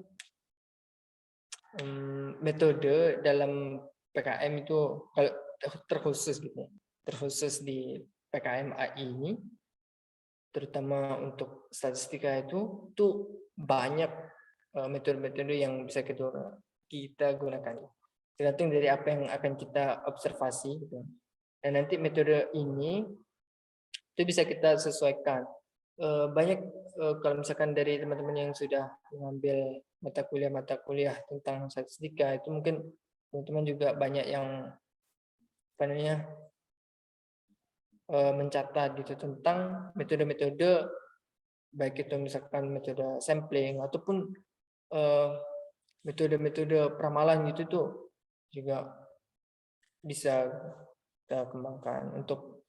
metode dalam PKM itu kalau terkhusus gitu, terkhusus di PKM AI ini terutama untuk statistika itu banyak metode-metode yang bisa kita gunakan. Tergantung dari apa yang akan kita observasi gitu. Dan nanti metode ini itu bisa kita sesuaikan. Banyak kalau misalkan dari teman-teman yang sudah mengambil mata kuliah tentang statistika itu mungkin teman-teman juga banyak yang mencatat gitu tentang metode-metode baik itu misalkan metode sampling ataupun metode-metode peramalan gitu tuh juga bisa kita kembangkan untuk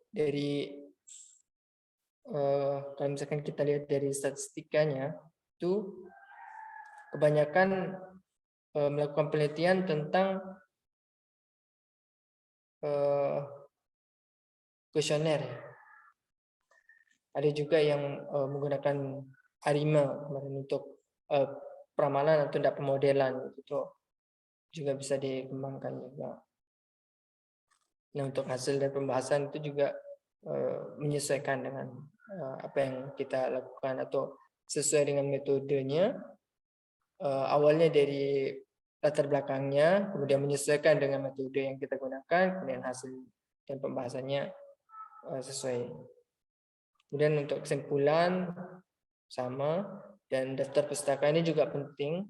dari kalau misalkan kita lihat dari statistikanya itu kebanyakan melakukan penelitian tentang kuesioner. Ada juga yang menggunakan ARIMA untuk peramalan atau data pemodelan itu juga bisa dikembangkan juga. Nah, untuk hasil dan pembahasan itu juga menyesuaikan dengan apa yang kita lakukan atau sesuai dengan metodenya. Awalnya dari latar belakangnya, kemudian menyesuaikan dengan metode yang kita gunakan, kemudian hasil dan pembahasannya sesuai. Kemudian untuk kesimpulan sama, dan daftar pustaka ini juga penting.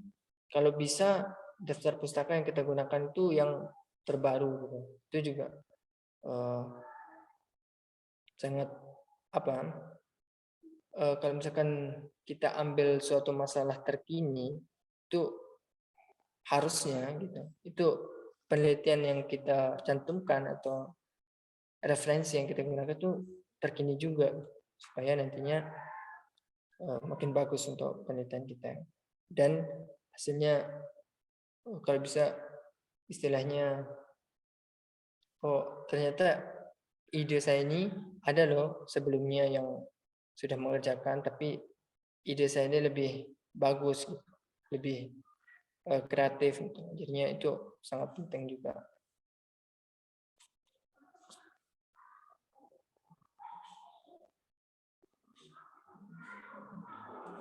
Kalau bisa daftar pustaka yang kita gunakan itu yang terbaru gitu. Itu juga sangat kalau misalkan kita ambil suatu masalah terkini itu harusnya gitu. Itu penelitian yang kita cantumkan atau referensi yang kita gunakan itu terkini juga supaya nantinya makin bagus untuk penelitian kita dan hasilnya kalau bisa istilahnya ternyata ide saya ini ada loh sebelumnya yang sudah mengerjakan tapi ide saya ini lebih bagus lebih kreatif gitu. Jadinya itu sangat penting juga.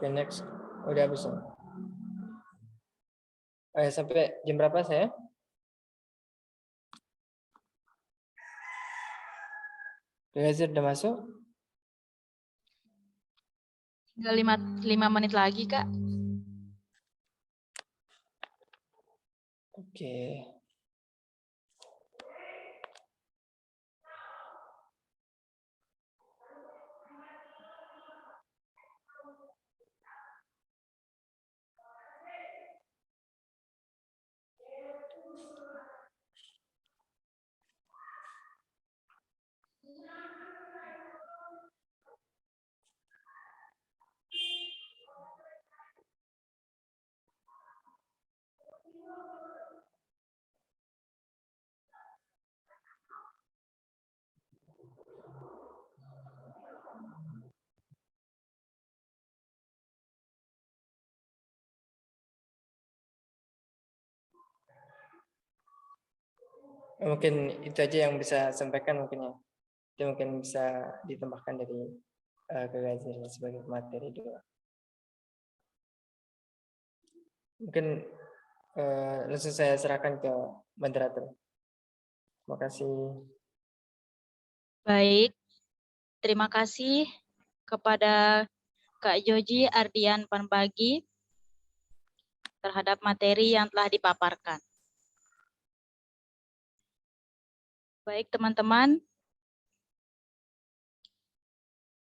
Oke, next. Udah habis. Sampai jam berapa saya? Belajar udah masuk? Tinggal 5 menit lagi, Kak. Oke. Mungkin itu aja yang bisa sampaikan mungkin ya. Itu mungkin bisa ditambahkan dari Kak sebagai materi juga. Mungkin langsung saya serahkan ke moderator. Terima kasih. Baik, terima kasih kepada Kak Joji Ardian Pambagi terhadap materi yang telah dipaparkan. Baik teman-teman,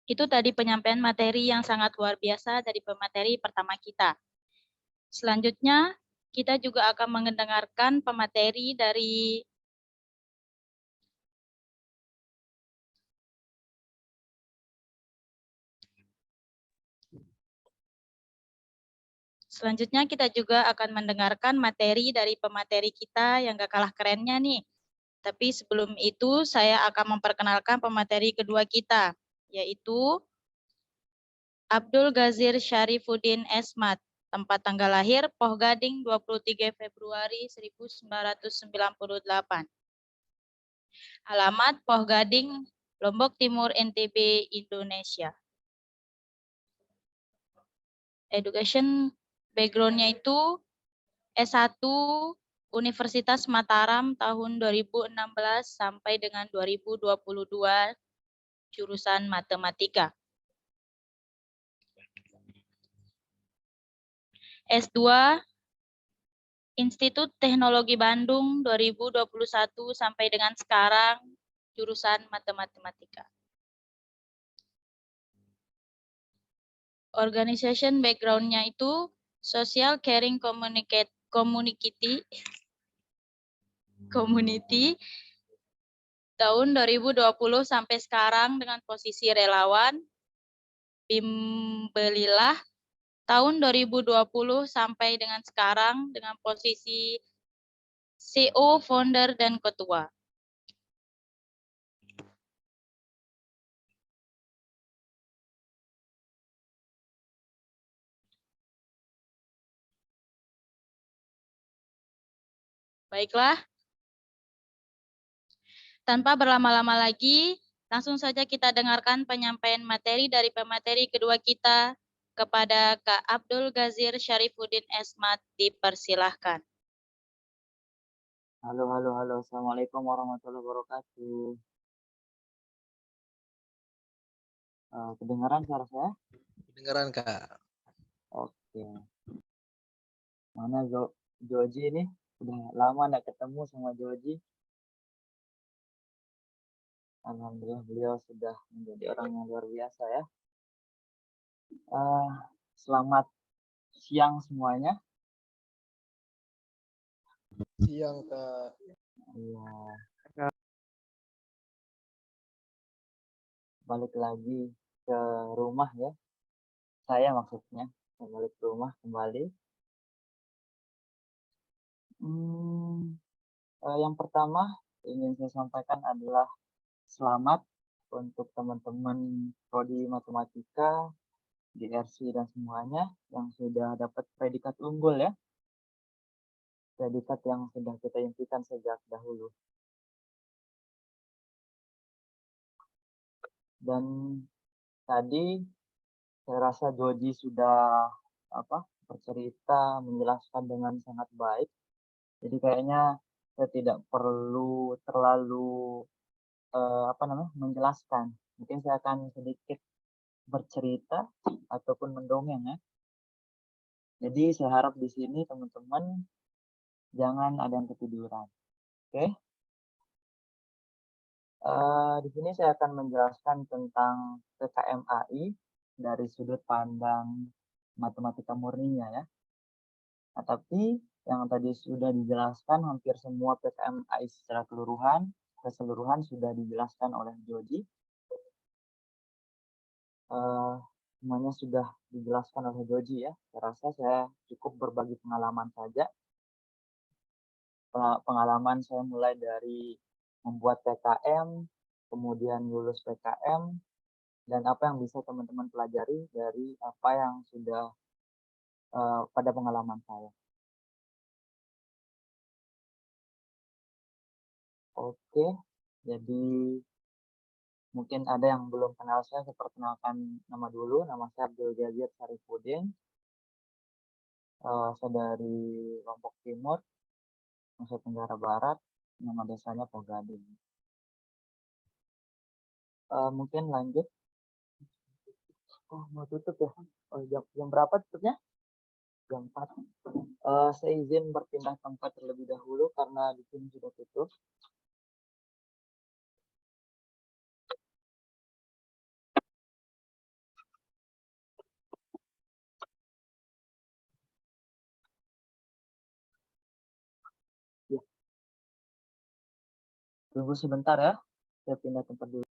itu tadi penyampaian materi yang sangat luar biasa dari pemateri pertama kita. Selanjutnya, kita juga akan mendengarkan pemateri dari Selanjutnya kita juga akan mendengarkan materi dari pemateri kita yang gak kalah kerennya nih. Tapi sebelum itu saya akan memperkenalkan pemateri kedua kita, yaitu Abdul Ghazir Syarifuddin Esmat, tempat tanggal lahir Poh Gading 23 Februari 1998. Alamat Poh Gading Lombok Timur, NTB, Indonesia. Education background-nya itu S1 Universitas Mataram tahun 2016 sampai dengan 2022 jurusan matematika. S2 Institut Teknologi Bandung 2021 sampai dengan sekarang jurusan matematika. Organization background-nya itu Social Caring Community tahun 2020 sampai sekarang dengan posisi relawan. Bimbelilah tahun 2020 sampai dengan sekarang dengan posisi CEO, founder, dan ketua. Baiklah, tanpa berlama-lama lagi, langsung saja kita dengarkan penyampaian materi dari pemateri kedua kita kepada Kak Abdul Ghazir Syarifuddin Esmat. Dipersilahkan. Halo. Assalamualaikum warahmatullahi wabarakatuh. Kedengaran suara saya? Kedengaran, Kak. Oke. Mana Joji ini? Udah lama nggak ketemu sama Joji. Alhamdulillah beliau sudah menjadi orang yang luar biasa ya. Selamat siang semuanya. Siang, Kak. Iya. Balik lagi ke rumah ya. Saya maksudnya balik ke rumah kembali. Yang pertama ingin saya sampaikan adalah selamat untuk teman-teman prodi matematika, DRC dan semuanya yang sudah dapat predikat unggul ya. Predikat yang sudah kita impikan sejak dahulu. Dan tadi saya rasa Joji sudah bercerita, menjelaskan dengan sangat baik. Jadi kayaknya saya tidak perlu terlalu menjelaskan. Mungkin saya akan sedikit bercerita ataupun mendongeng ya. Jadi saya harap di sini teman-teman jangan ada yang ketiduran. Oke? Di sini saya akan menjelaskan tentang PKMAI dari sudut pandang matematika murninya ya. Nah, tapi yang tadi sudah dijelaskan hampir semua PKMAI secara keseluruhan sudah dijelaskan oleh Joji. Semuanya sudah dijelaskan oleh Joji ya. Saya rasa saya cukup berbagi pengalaman saja. Pengalaman saya mulai dari membuat PKM, kemudian lulus PKM, dan apa yang bisa teman-teman pelajari dari apa yang sudah pada pengalaman saya. Oke, jadi mungkin ada yang belum kenal saya perkenalkan nama dulu. Nama saya Abdul Ghazir Syarifuddin. Saya dari Lombok Timur, Nusa Tenggara Barat. Nama desanya Pogading. Mungkin lanjut. Oh, mau tutup ya? Oh, jam berapa tutupnya? Jam 4. Saya izin berpindah tempat terlebih dahulu karena di sini sudah tutup. Ya. Tunggu sebentar ya. Saya pindah tempat dulu.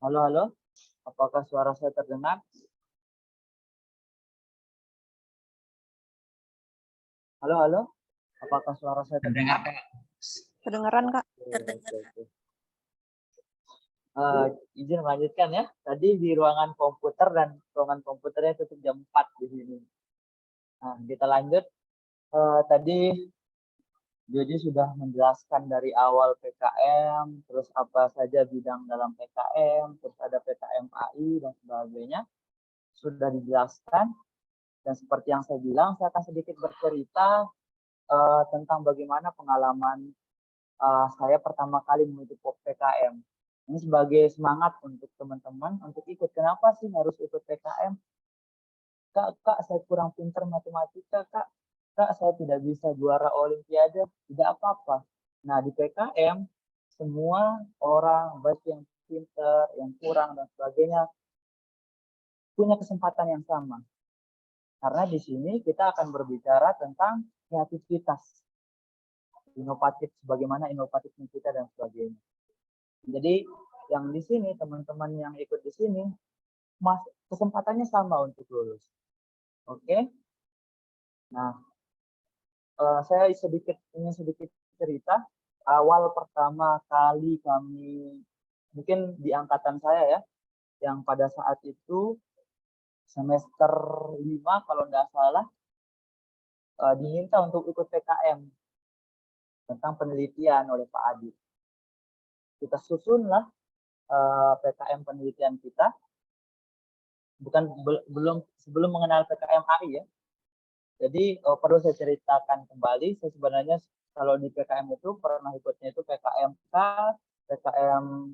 Halo, halo. Apakah suara saya terdengar? Halo, halo. Apakah suara saya terdengar? Kedengaran, Kak. Oke. Izin melanjutkan ya. Tadi di ruangan komputer dan ruangan komputernya tutup jam 4 di sini. Nah, kita lanjut. Tadi Jody sudah menjelaskan dari awal PKM, terus apa saja bidang dalam PKM, terus ada PKM AI dan sebagainya. Sudah dijelaskan. Dan seperti yang saya bilang, saya akan sedikit bercerita tentang bagaimana pengalaman saya pertama kali mengikuti PKM. Ini sebagai semangat untuk teman-teman untuk ikut. Kenapa sih harus ikut PKM? Kak, saya kurang pintar matematika, Kak, saya tidak bisa juara olimpiade. Tidak apa-apa. Nah, di PKM, semua orang, baik yang pintar, yang kurang, dan sebagainya, punya kesempatan yang sama. Karena di sini kita akan berbicara tentang kreativitas, inovatif, bagaimana inovatifnya kita dan sebagainya. Jadi yang di sini, teman-teman yang ikut di sini, kesempatannya sama untuk lulus. Oke? Nah, saya ingin sedikit cerita. Awal pertama kali kami, mungkin di angkatan saya ya, yang pada saat itu semester 5 kalau tidak salah, diminta untuk ikut PKM tentang penelitian oleh Pak Adi. Kita susunlah PKM penelitian kita, sebelum mengenal PKM AI ya. Jadi perlu saya ceritakan kembali, saya sebenarnya kalau di PKM itu pernah ikutnya itu PKMK, PKM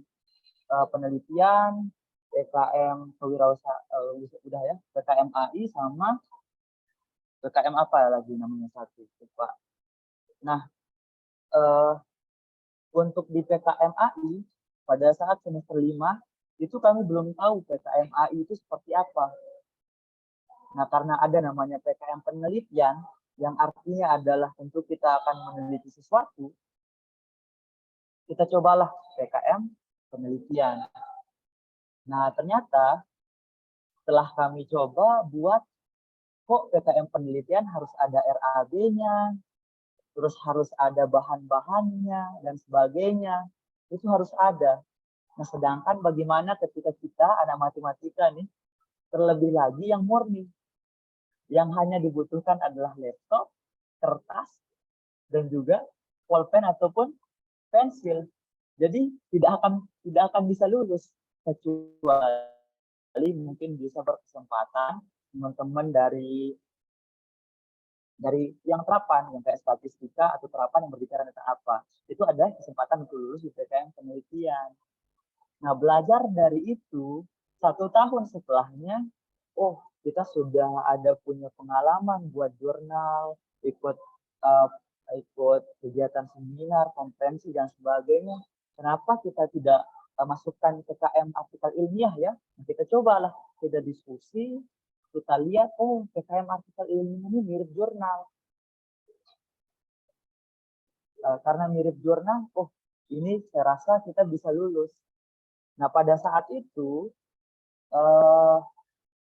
penelitian, PKM kewirausahaan, udah ya, PKM AI sama PKM apa lagi namanya satu, Pak. Nah, untuk di PKM AI pada saat semester 5 itu kami belum tahu PKM AI itu seperti apa. Nah, karena ada namanya PKM penelitian, yang artinya adalah tentu kita akan meneliti sesuatu, kita cobalah PKM penelitian. Nah, ternyata setelah kami coba buat, kok PKM penelitian harus ada RAB-nya, terus harus ada bahan-bahannya, dan sebagainya. Itu harus ada. Nah, sedangkan bagaimana ketika kita, anak matematika nih, terlebih lagi yang murni, yang hanya dibutuhkan adalah laptop, kertas, dan juga pulpen ataupun pensil. Jadi tidak akan bisa lulus kecuali mungkin bisa berkesempatan teman-teman dari yang terapan, yang kayak statistika atau terapan yang berbicara tentang apa. Itu ada kesempatan untuk lulus di PKM penelitian. Nah, belajar dari itu 1 tahun setelahnya, oh, kita sudah ada punya pengalaman buat jurnal, ikut kegiatan seminar, konferensi dan sebagainya. Kenapa kita tidak masukkan PKM artikel ilmiah ya? Nah, kita cobalah, kita diskusi, kita lihat, oh, PKM artikel ilmiah ini mirip jurnal. Karena mirip jurnal, oh, ini saya rasa kita bisa lulus. Nah, pada saat itu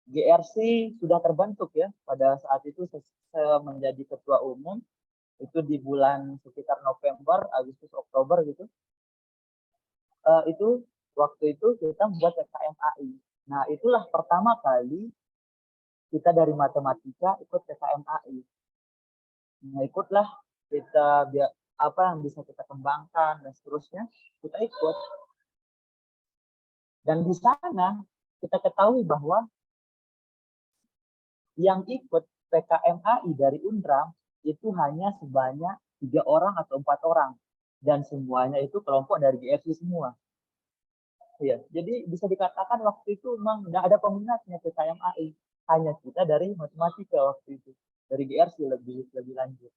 GRC sudah terbentuk ya. Pada saat itu saya menjadi ketua umum, itu di bulan sekitar November, Agustus, Oktober gitu. Itu waktu itu kita membuat PKM AI. Nah, itulah pertama kali kita dari matematika ikut PKM AI. Nah, ikutlah kita apa yang bisa kita kembangkan dan seterusnya, kita ikut. Dan di sana kita ketahui bahwa yang ikut PKM AI dari Undram itu hanya sebanyak 3 orang atau 4 orang. Dan semuanya itu kelompok dari GRC semua. Ya, jadi bisa dikatakan waktu itu memang tidak ada peminatnya PKM AI. Hanya kita dari matematika waktu itu. Dari GRC lebih lanjut.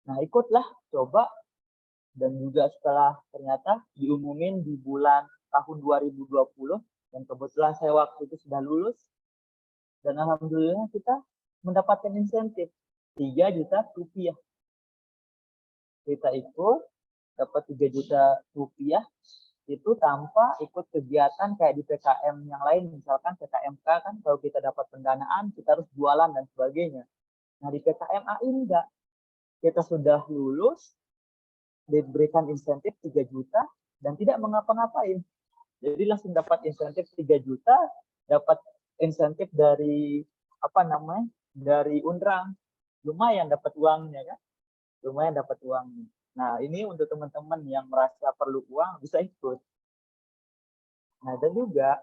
Nah, ikutlah, coba. Dan juga setelah ternyata diumumin di bulan tahun 2020. Dan kebetulan saya waktu itu sudah lulus. Dan alhamdulillah kita mendapatkan insentif 3 juta rupiah. Kita ikut dapat 3 juta rupiah itu tanpa ikut kegiatan kayak di PKM yang lain, misalkan PKMK kan kalau kita dapat pendanaan kita harus jualan dan sebagainya. Nah di PKMA enggak, kita sudah lulus diberikan insentif 3 juta dan tidak mengapa-ngapain. Jadi langsung dapat insentif 3 juta, dapat insentif dari dari Unrang. Lumayan dapat uangnya kan? Lumayan dapat uangnya. Nah, ini untuk teman-teman yang merasa perlu uang bisa ikut. Nah, dan juga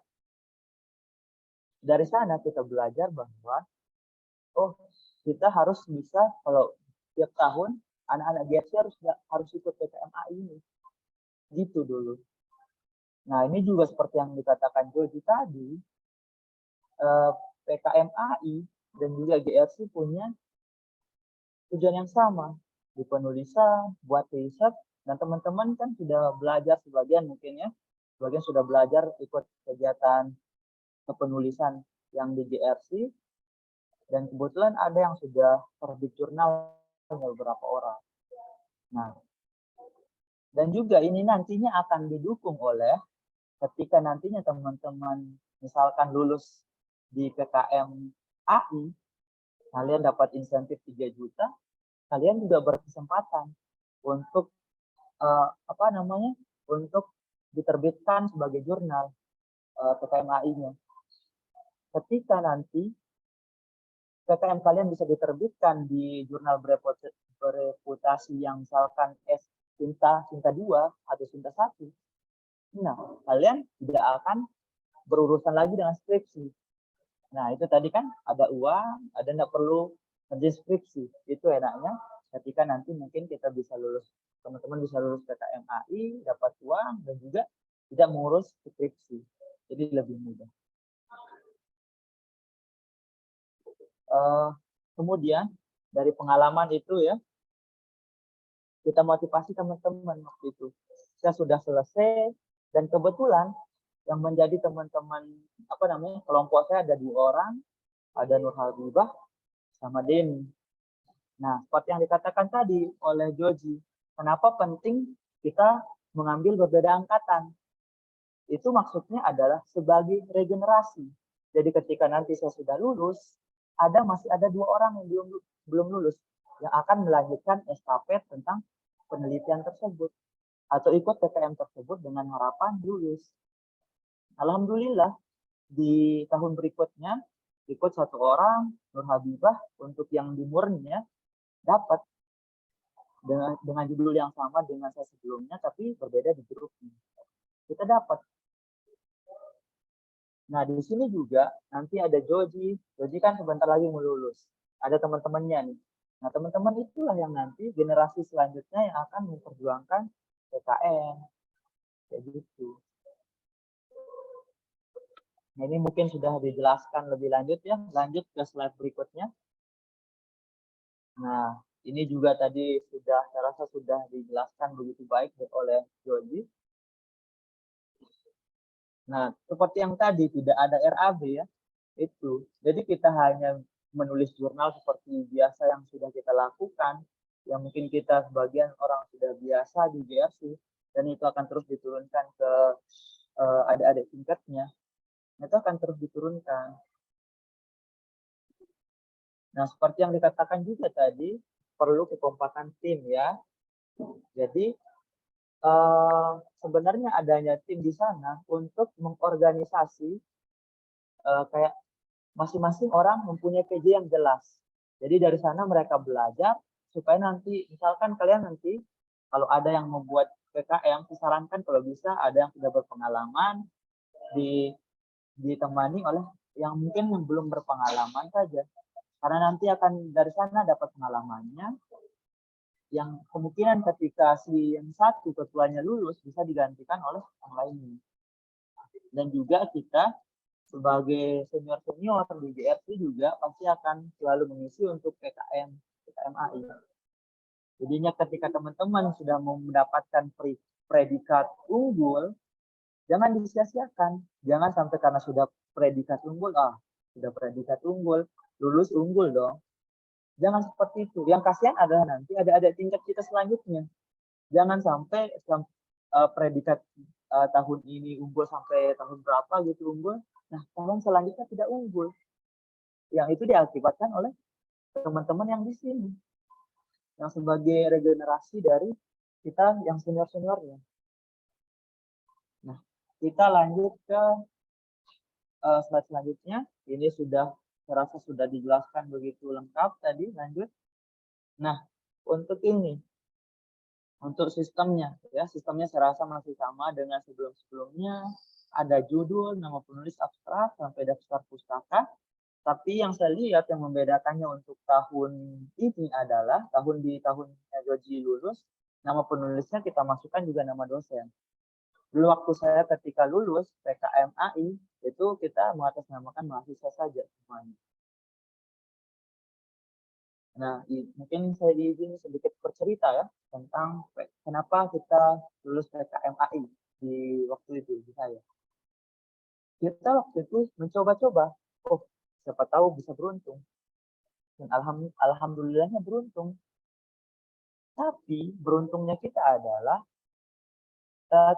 dari sana kita belajar bahwa kita harus bisa kalau tiap tahun anak-anak GFC harus ikut PKMA ini. Gitu dulu. Nah, ini juga seperti yang dikatakan Joji tadi, PKMAI dan juga GFC punya tujuan yang sama, di penulisan, buat riset, dan teman-teman kan sudah belajar sebagian mungkin ya, sebagian sudah belajar ikut kegiatan kepenulisan yang di GRC, dan kebetulan ada yang sudah terbit jurnal beberapa orang. Nah, dan juga ini nantinya akan didukung oleh ketika nantinya teman-teman misalkan lulus di PKM AI, kalian dapat insentif 3 juta, kalian juga berkesempatan untuk untuk diterbitkan sebagai jurnal PKM AI-nya. Ketika nanti PKM kalian bisa diterbitkan di jurnal bereputasi yang misalkan Sinta 2 atau Sinta 1, nah kalian tidak akan berurusan lagi dengan skripsi. Nah, itu tadi kan ada uang, ada nggak perlu kerja skripsi. Itu enaknya ketika nanti mungkin kita bisa lulus, teman-teman bisa lulus PKMAI, dapat uang, dan juga tidak mengurus skripsi. Jadi lebih mudah. Kemudian, dari pengalaman itu ya, kita motivasi teman-teman waktu itu. Saya sudah selesai, dan kebetulan yang menjadi teman-teman kelompok saya ada 2 orang, ada Nur Habibah sama Denny. Nah, seperti yang dikatakan tadi oleh Joji, kenapa penting kita mengambil berbeda angkatan? Itu maksudnya adalah sebagai regenerasi. Jadi ketika nanti saya sudah lulus, masih ada 2 orang yang belum lulus yang akan melanjutkan estafet tentang penelitian tersebut atau ikut PKM tersebut dengan harapan lulus. Alhamdulillah di tahun berikutnya ikut 1 orang, Nur Habibah, untuk yang di murninya dapat dengan judul yang sama dengan saya sebelumnya, tapi berbeda di grupnya. Kita dapat. Nah, di sini juga nanti ada Joji. Joji kan sebentar lagi mau lulus. Ada teman-temannya nih. Nah, teman-teman itulah yang nanti generasi selanjutnya yang akan memperjuangkan PKM. Kayak gitu. Nah, ini mungkin sudah dijelaskan lebih lanjut ya. Lanjut ke slide berikutnya. Nah, ini juga tadi saya rasa sudah dijelaskan begitu baik oleh Joji. Nah, seperti yang tadi tidak ada RAB ya, itu. Jadi kita hanya menulis jurnal seperti biasa yang sudah kita lakukan, yang mungkin kita sebagian orang sudah biasa di GRC, dan itu akan terus diturunkan ke adik-adik tingkatnya. Itu akan terus diturunkan. Nah, seperti yang dikatakan juga tadi, perlu kekompakan tim ya. Jadi, sebenarnya adanya tim di sana untuk mengorganisasi kayak masing-masing orang mempunyai PJ yang jelas. Jadi dari sana mereka belajar supaya nanti, misalkan kalian nanti kalau ada yang membuat PKM, disarankan kalau bisa ada yang sudah berpengalaman, ditemani oleh yang mungkin yang belum berpengalaman saja. Karena nanti akan dari sana dapat pengalamannya, yang kemungkinan ketika si yang satu ketuanya lulus bisa digantikan oleh yang lainnya. Dan juga kita sebagai senior-senior di GRC juga pasti akan selalu mengisi untuk PKMAI. Jadinya ketika teman-teman sudah mendapatkan predikat unggul, jangan disia-siakan. Jangan sampai karena sudah predikat unggul, sudah predikat unggul, lulus unggul dong. Jangan seperti itu. Yang kasihan adalah nanti ada tingkat kita selanjutnya. Jangan sampai predikat tahun ini unggul sampai tahun berapa gitu unggul. Nah, tahun selanjutnya tidak unggul. Yang itu diakibatkan oleh teman-teman yang di sini. Yang sebagai regenerasi dari kita yang senior-seniornya. Nah, kita lanjut ke slide selanjutnya. Ini sudah serasa sudah dijelaskan begitu lengkap tadi. Lanjut. Nah, untuk ini, untuk sistemnya, ya sistemnya serasa masih sama dengan sebelum-sebelumnya. Ada judul, nama penulis, abstrak, sampai daftar pustaka. Tapi yang saya lihat yang membedakannya untuk tahun ini adalah tahunnya Joji lulus, nama penulisnya kita masukkan juga nama dosen. Dulu waktu saya ketika lulus PKMAI itu kita mengatasnamakan mahasiswa saja semuanya. Nah, mungkin saya izin sedikit bercerita ya tentang kenapa kita lulus PKMAI di waktu itu di saya. Kita waktu itu mencoba-coba, oh siapa tahu bisa beruntung. Dan alhamdulillahnya beruntung. Tapi beruntungnya kita adalah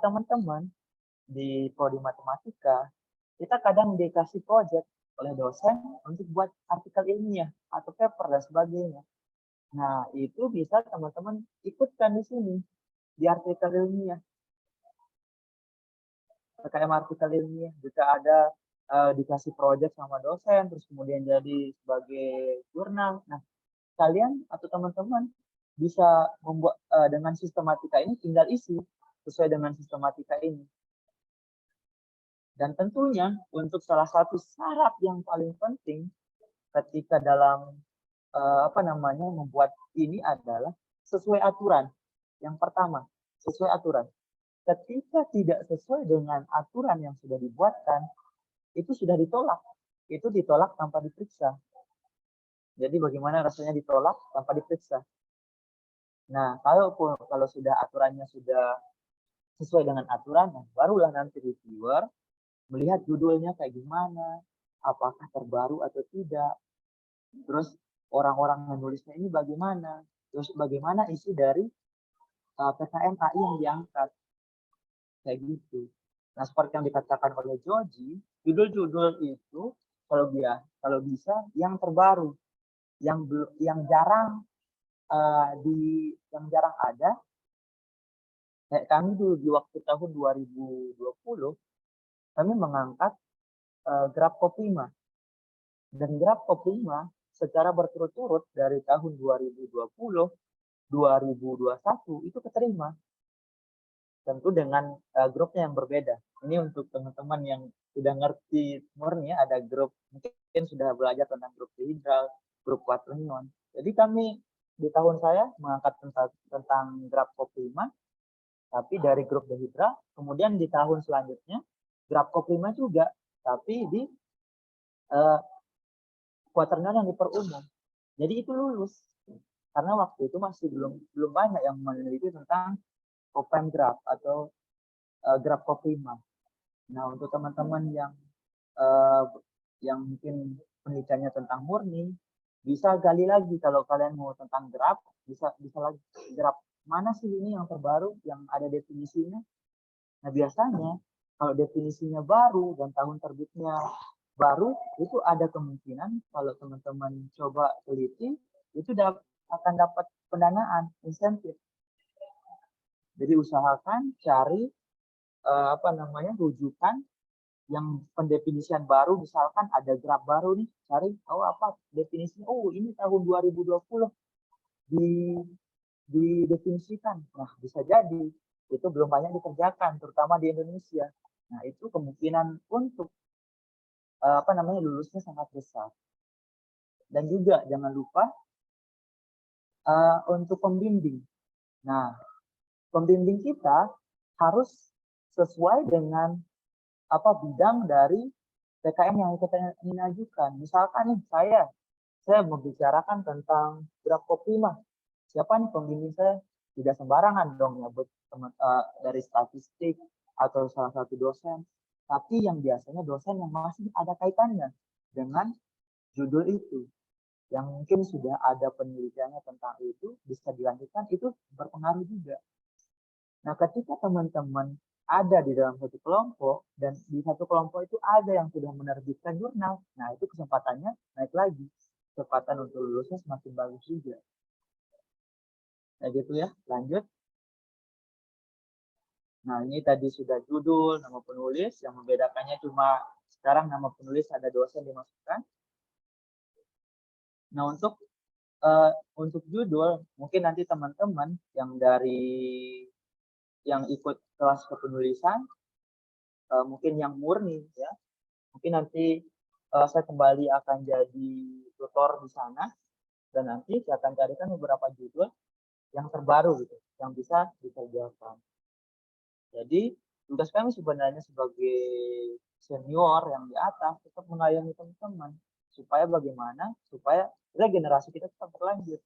teman-teman di prodi matematika, kita kadang dikasih proyek oleh dosen untuk buat artikel ilmiah atau paper dan sebagainya. Nah, itu bisa teman-teman ikutkan di sini, di artikel ilmiah. PKM artikel ilmiah, jika ada dikasih proyek sama dosen, terus kemudian jadi sebagai jurnal. Nah, kalian atau teman-teman bisa membuat dengan sistematika ini, tinggal isi sesuai dengan sistematika ini. Dan tentunya untuk salah satu syarat yang paling penting ketika dalam membuat ini adalah sesuai aturan. Yang pertama, sesuai aturan. Ketika tidak sesuai dengan aturan yang sudah dibuatkan, itu sudah ditolak. Itu ditolak tanpa diperiksa. Jadi bagaimana rasanya ditolak tanpa diperiksa? Nah, kalau sudah aturannya sudah sesuai dengan aturan, barulah nanti reviewer melihat judulnya kayak gimana, apakah terbaru atau tidak, terus orang-orang menulisnya ini bagaimana, terus bagaimana isi dari PKMAI yang diangkat, kayak gitu. Nah, seperti yang dikatakan oleh Joji, judul-judul itu kalau bisa yang terbaru, yang jarang jarang ada. Kayak kami dulu di waktu tahun 2020, kami mengangkat Grab Kopima. Dan Grab Kopima secara berturut-turut dari tahun 2020, 2021 itu keterima. Tentu dengan grupnya yang berbeda. Ini untuk teman-teman yang sudah ngerti murni, ada grup, mungkin sudah belajar tentang grup dihidral, grup quaternion. Jadi kami di tahun saya mengangkat tentang Grab Kopima, tapi dari grup dihidral. Kemudian di tahun selanjutnya Grab Kopima juga, tapi di quaternion yang diperumum. Jadi itu lulus. Karena waktu itu masih belum banyak yang meneliti tentang Open Graph atau Graph Kopima. Nah, untuk teman-teman yang mungkin penelitiannya tentang murni, bisa gali lagi kalau kalian mau tentang graph, bisa lagi graph mana sih ini yang terbaru yang ada definisinya. Nah, biasanya kalau definisinya baru dan tahun terbitnya baru, itu ada kemungkinan kalau teman-teman coba teliti itu akan dapat pendanaan insentif. Jadi usahakan cari rujukan yang pendefinisian baru, misalkan ada graf baru nih, cari apa definisinya. Oh, ini tahun 2020 didefinisikan. Nah, bisa jadi itu belum banyak dikerjakan, terutama di Indonesia. Nah, itu kemungkinan untuk lulusnya sangat besar. Dan juga jangan lupa untuk pembimbing. Nah, pembimbing kita harus sesuai dengan bidang dari PKM yang kita ingin ajukan. Misalkan nih saya membicarakan tentang Graph Kopima. Siapa nih pembimbing saya? Tidak sembarangan dong nyebut dari statistik atau salah satu dosen. Tapi yang biasanya dosen yang masih ada kaitannya dengan judul itu. Yang mungkin sudah ada penelitiannya tentang itu, bisa dilanjutkan, itu berpengaruh juga. Nah, ketika teman-teman ada di dalam satu kelompok dan di satu kelompok itu ada yang sudah menerbitkan jurnal, nah itu kesempatannya naik lagi, kesempatan untuk lulusnya semakin bagus juga. Kayak gitu ya, lanjut. Nah, ini tadi sudah judul, nama penulis, yang membedakannya cuma sekarang nama penulis ada dosen dimasukkan. Nah, untuk judul, mungkin nanti teman-teman yang ikut kelas kepenulisan, mungkin yang murni ya, mungkin nanti saya kembali akan jadi tutor di sana, dan nanti saya akan carikan beberapa judul yang terbaru gitu, yang bisa dikerjakan. Jadi tugas kami sebenarnya sebagai senior yang di atas tetap mengayomi teman-teman supaya bagaimana, supaya generasi kita tetap berlanjut.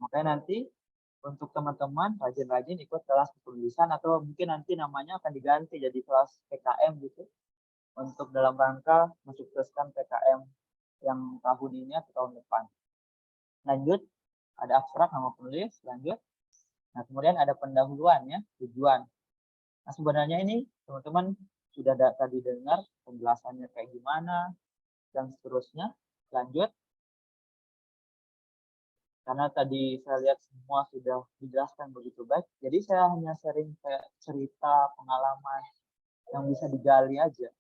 Makanya nanti untuk teman-teman rajin-rajin ikut kelas kepenulisan, atau mungkin nanti namanya akan diganti jadi kelas PKM gitu, untuk dalam rangka mensukseskan PKM yang tahun ini atau tahun depan. Lanjut, ada abstrak nama penulis, lanjut. Nah, kemudian ada pendahuluan ya, tujuan. Nah, sebenarnya ini teman-teman sudah tadi dengar penjelasannya kayak gimana dan seterusnya. Lanjut. Karena tadi saya lihat semua sudah dijelaskan begitu baik, jadi saya hanya sharing kayak cerita pengalaman yang bisa digali aja.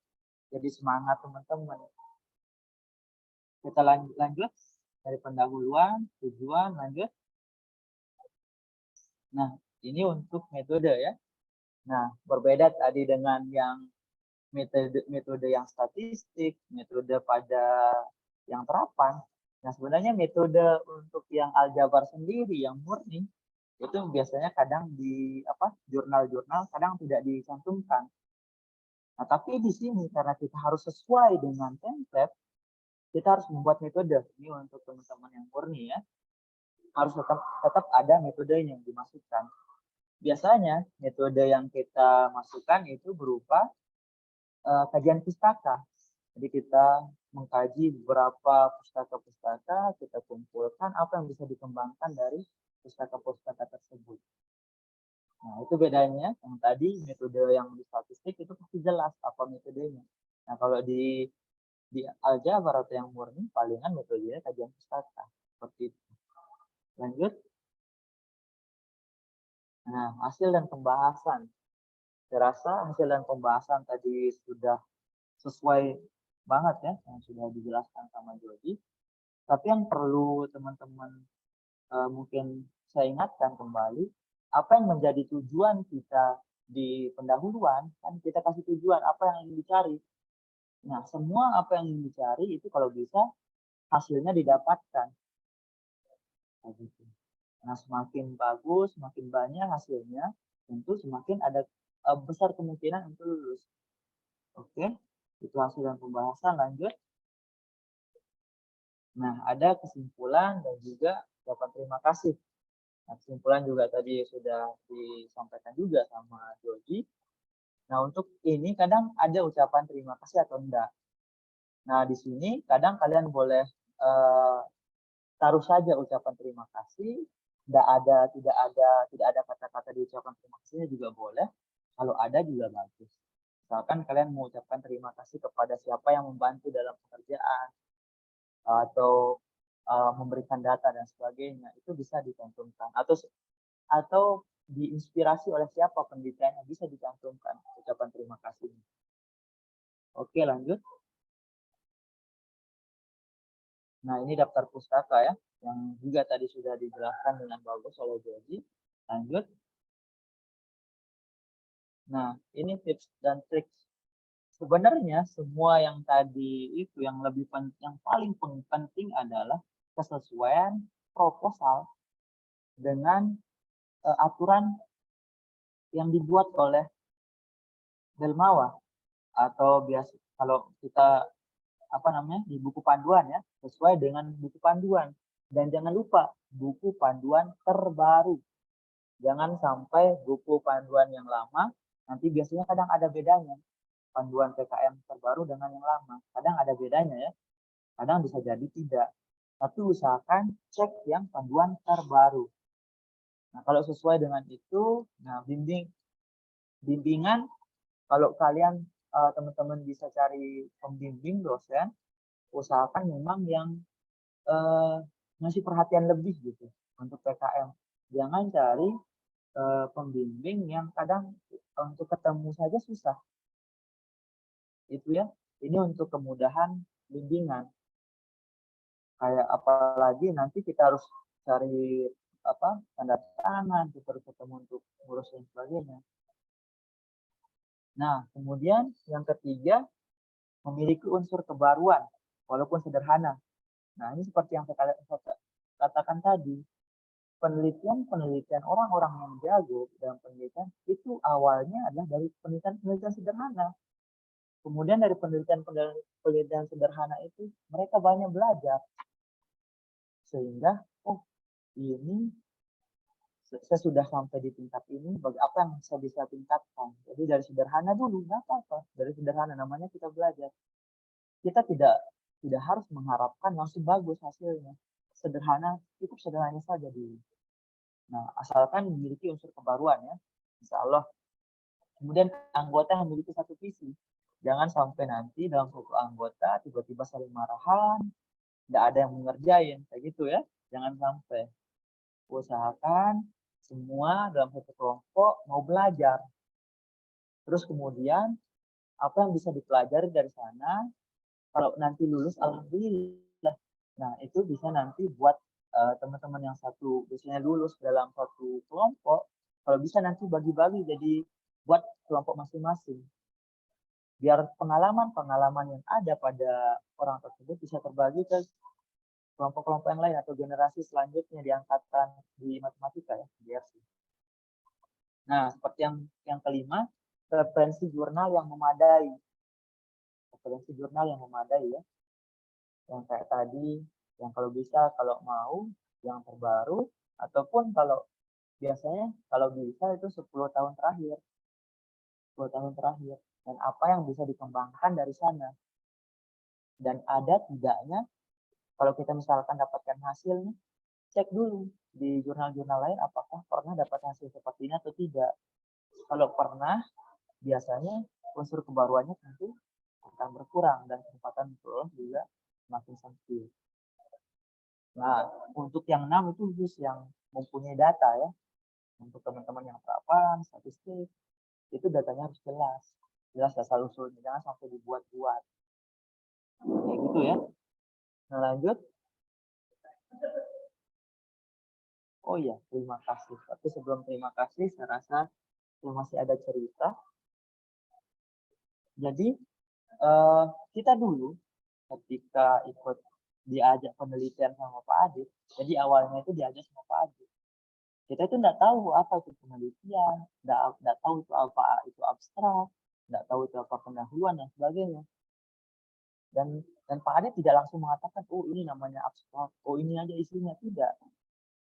Jadi semangat teman-teman. Kita lanjut dari pendahuluan, tujuan, lanjut. Nah, ini untuk metode ya. Nah, berbeda tadi dengan yang metode yang statistik, metode pada yang terapan. Nah, sebenarnya metode untuk yang aljabar sendiri, yang murni, itu biasanya kadang di jurnal-jurnal kadang tidak dicantumkan. Nah, tapi di sini karena kita harus sesuai dengan template, kita harus membuat metode. Ini untuk teman-teman yang murni ya. Harus tetap ada metode yang dimasukkan. Biasanya metode yang kita masukkan itu berupa kajian pustaka. Jadi kita mengkaji beberapa pustaka-pustaka, kita kumpulkan apa yang bisa dikembangkan dari pustaka-pustaka tersebut. Nah, itu bedanya. Yang tadi metode yang di statistik itu pasti jelas apa metodenya. Nah, kalau di aljabar atau yang murni, palingan metodenya kajian pustaka. Seperti itu. Lanjut. Nah, hasil dan pembahasan. Saya rasa hasil dan pembahasan tadi sudah sesuai banget ya, yang sudah dijelaskan sama Jody. Tapi yang perlu teman-teman mungkin saya ingatkan kembali, apa yang menjadi tujuan kita di pendahuluan, kan kita kasih tujuan apa yang ingin dicari. Nah, semua apa yang ingin dicari itu kalau bisa hasilnya didapatkan. Nah, semakin bagus, semakin banyak hasilnya, tentu semakin ada besar kemungkinan untuk lulus. Oke, itu hasil dan pembahasan. Lanjut. Nah, ada kesimpulan dan juga ucapan terima kasih. Nah, kesimpulan juga tadi sudah disampaikan juga sama Jody. Nah, untuk ini kadang ada ucapan terima kasih atau enggak. Nah, di sini kadang kalian boleh taruh saja ucapan terima kasih. Tidak ada kata-kata di ucapan terima kasihnya juga boleh. Kalau ada juga bagus. Misalkan kalian mengucapkan terima kasih kepada siapa yang membantu dalam pekerjaan atau memberikan data dan sebagainya, itu bisa dicantumkan, atau diinspirasi oleh siapa penelitiannya, bisa dicantumkan ucapan terima kasih. Oke, lanjut. Nah, ini daftar pustaka ya, yang juga tadi sudah dijelaskan dengan bagus oleh Jody. Lanjut. Nah, ini tips dan trik. Sebenarnya semua yang tadi itu yang paling penting adalah kesesuaian proposal dengan aturan yang dibuat oleh Delmawa, atau biasa kalau kita di buku panduan ya, sesuai dengan buku panduan. Dan jangan lupa buku panduan terbaru. Jangan sampai buku panduan yang lama, nanti biasanya kadang ada bedanya. Panduan PKM terbaru dengan yang lama. Kadang ada bedanya ya. Kadang bisa jadi tidak. Tapi usahakan cek yang panduan terbaru. Nah, kalau sesuai dengan itu, nah bimbing Bimbingan, kalau kalian teman-teman bisa cari pembimbing dosen, usahakan memang yang ngasih perhatian lebih gitu untuk PKM. Jangan cari pembimbing yang kadang untuk ketemu saja susah. Itu ya. Ini untuk kemudahan bimbingan. Kayak apalagi nanti kita harus cari tanda tangan, kita harus ketemu untuk ngurus dan sebagainya. Nah, kemudian yang ketiga, memiliki unsur kebaruan walaupun sederhana. Nah, ini seperti yang saya katakan tadi, penelitian orang-orang yang jago dalam penelitian itu awalnya adalah dari penelitian sederhana. Kemudian dari penelitian sederhana itu mereka banyak belajar. Sehingga, oh ini saya sudah sampai di tingkat ini, apa yang saya bisa tingkatkan. Jadi dari sederhana dulu, nggak apa-apa. Dari sederhana, namanya kita belajar. Kita tidak harus mengharapkan langsung bagus hasilnya. Sederhana, cukup sederhana saja dulu. Nah, asalkan memiliki unsur kebaruan ya, insya Allah. Kemudian anggota yang memiliki satu visi. Jangan sampai nanti dalam satu anggota tiba-tiba saling marahan, tidak ada yang mengerjain, kayak gitu ya. Jangan sampai. Usahakan semua dalam satu kelompok mau belajar. Terus kemudian apa yang bisa dipelajari dari sana, kalau nanti lulus alhamdulillah. Nah, itu bisa nanti buat teman-teman yang satu biasanya lulus dalam satu kelompok, kalau bisa nanti bagi-bagi jadi buat kelompok masing-masing. Biar pengalaman-pengalaman yang ada pada orang tersebut bisa terbagi ke kelompok-kelompok yang lain atau generasi selanjutnya di angkatan di matematika ya, DRC. Nah, seperti yang kelima, referensi jurnal yang memadai. Referensi jurnal yang memadai ya. Yang kayak tadi, yang kalau bisa, kalau mau, yang terbaru, ataupun kalau biasanya, kalau bisa itu 10 tahun terakhir. 10 tahun terakhir. Dan apa yang bisa dikembangkan dari sana. Dan ada tidaknya, kalau kita misalkan dapatkan hasilnya, cek dulu di jurnal-jurnal lain apakah pernah dapat hasil seperti ini atau tidak. Kalau pernah, biasanya unsur kebaruannya tentu akan berkurang dan kesempatan untuk juga semakin sempit. Nah, untuk yang 6 itu khusus yang mempunyai data ya. Untuk teman-teman yang terapan, statistik, itu datanya harus jelas. Jelas asal-usulnya, jangan sampai dibuat-buat. Kayak gitu ya. Nah, lanjut. Oh iya, terima kasih. Tapi sebelum terima kasih, saya rasa masih ada cerita. Jadi, kita dulu ketika ikut diajak penelitian sama Pak Adit, jadi awalnya itu diajak sama Pak Adit. Kita itu nggak tahu apa itu penelitian, nggak tahu itu apa itu abstrak, nggak tahu itu apa pendahuluan dan sebagainya. Dan Pak Adit tidak langsung mengatakan, oh ini namanya abstrak, oh ini aja isinya, tidak.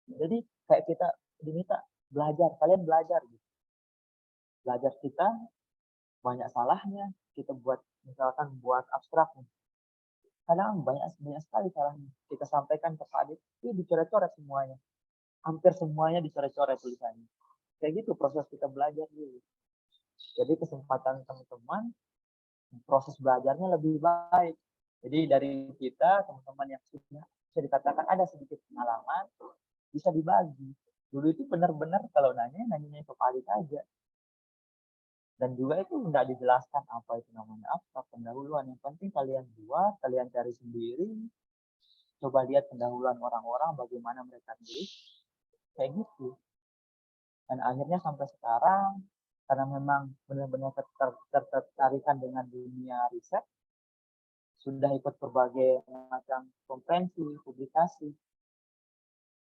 Jadi kayak kita diminta belajar, kalian belajar gitu. Belajar kita banyak salahnya, kita buat misalkan buat abstrak nih. Kadang banyak sekali salahnya. Kita sampaikan ke Pak Adit, ini dicoret-coret semuanya. Hampir semuanya dicoret-coret tulisannya. Kayak gitu proses kita belajar dulu. Jadi kesempatan teman-teman, proses belajarnya lebih baik. Jadi dari kita, teman-teman yang sudah bisa dikatakan ada sedikit pengalaman, bisa dibagi. Dulu itu benar-benar kalau nanya ke Pak Adit aja. Dan juga itu nggak dijelaskan apa itu namanya abstrak, pendahuluan. Yang penting kalian buat, kalian cari sendiri, coba lihat pendahuluan orang-orang, bagaimana mereka nulis, kayak gitu. Dan akhirnya sampai sekarang, karena memang benar-benar tertarikan dengan dunia riset, sudah ikut berbagai macam konferensi, publikasi.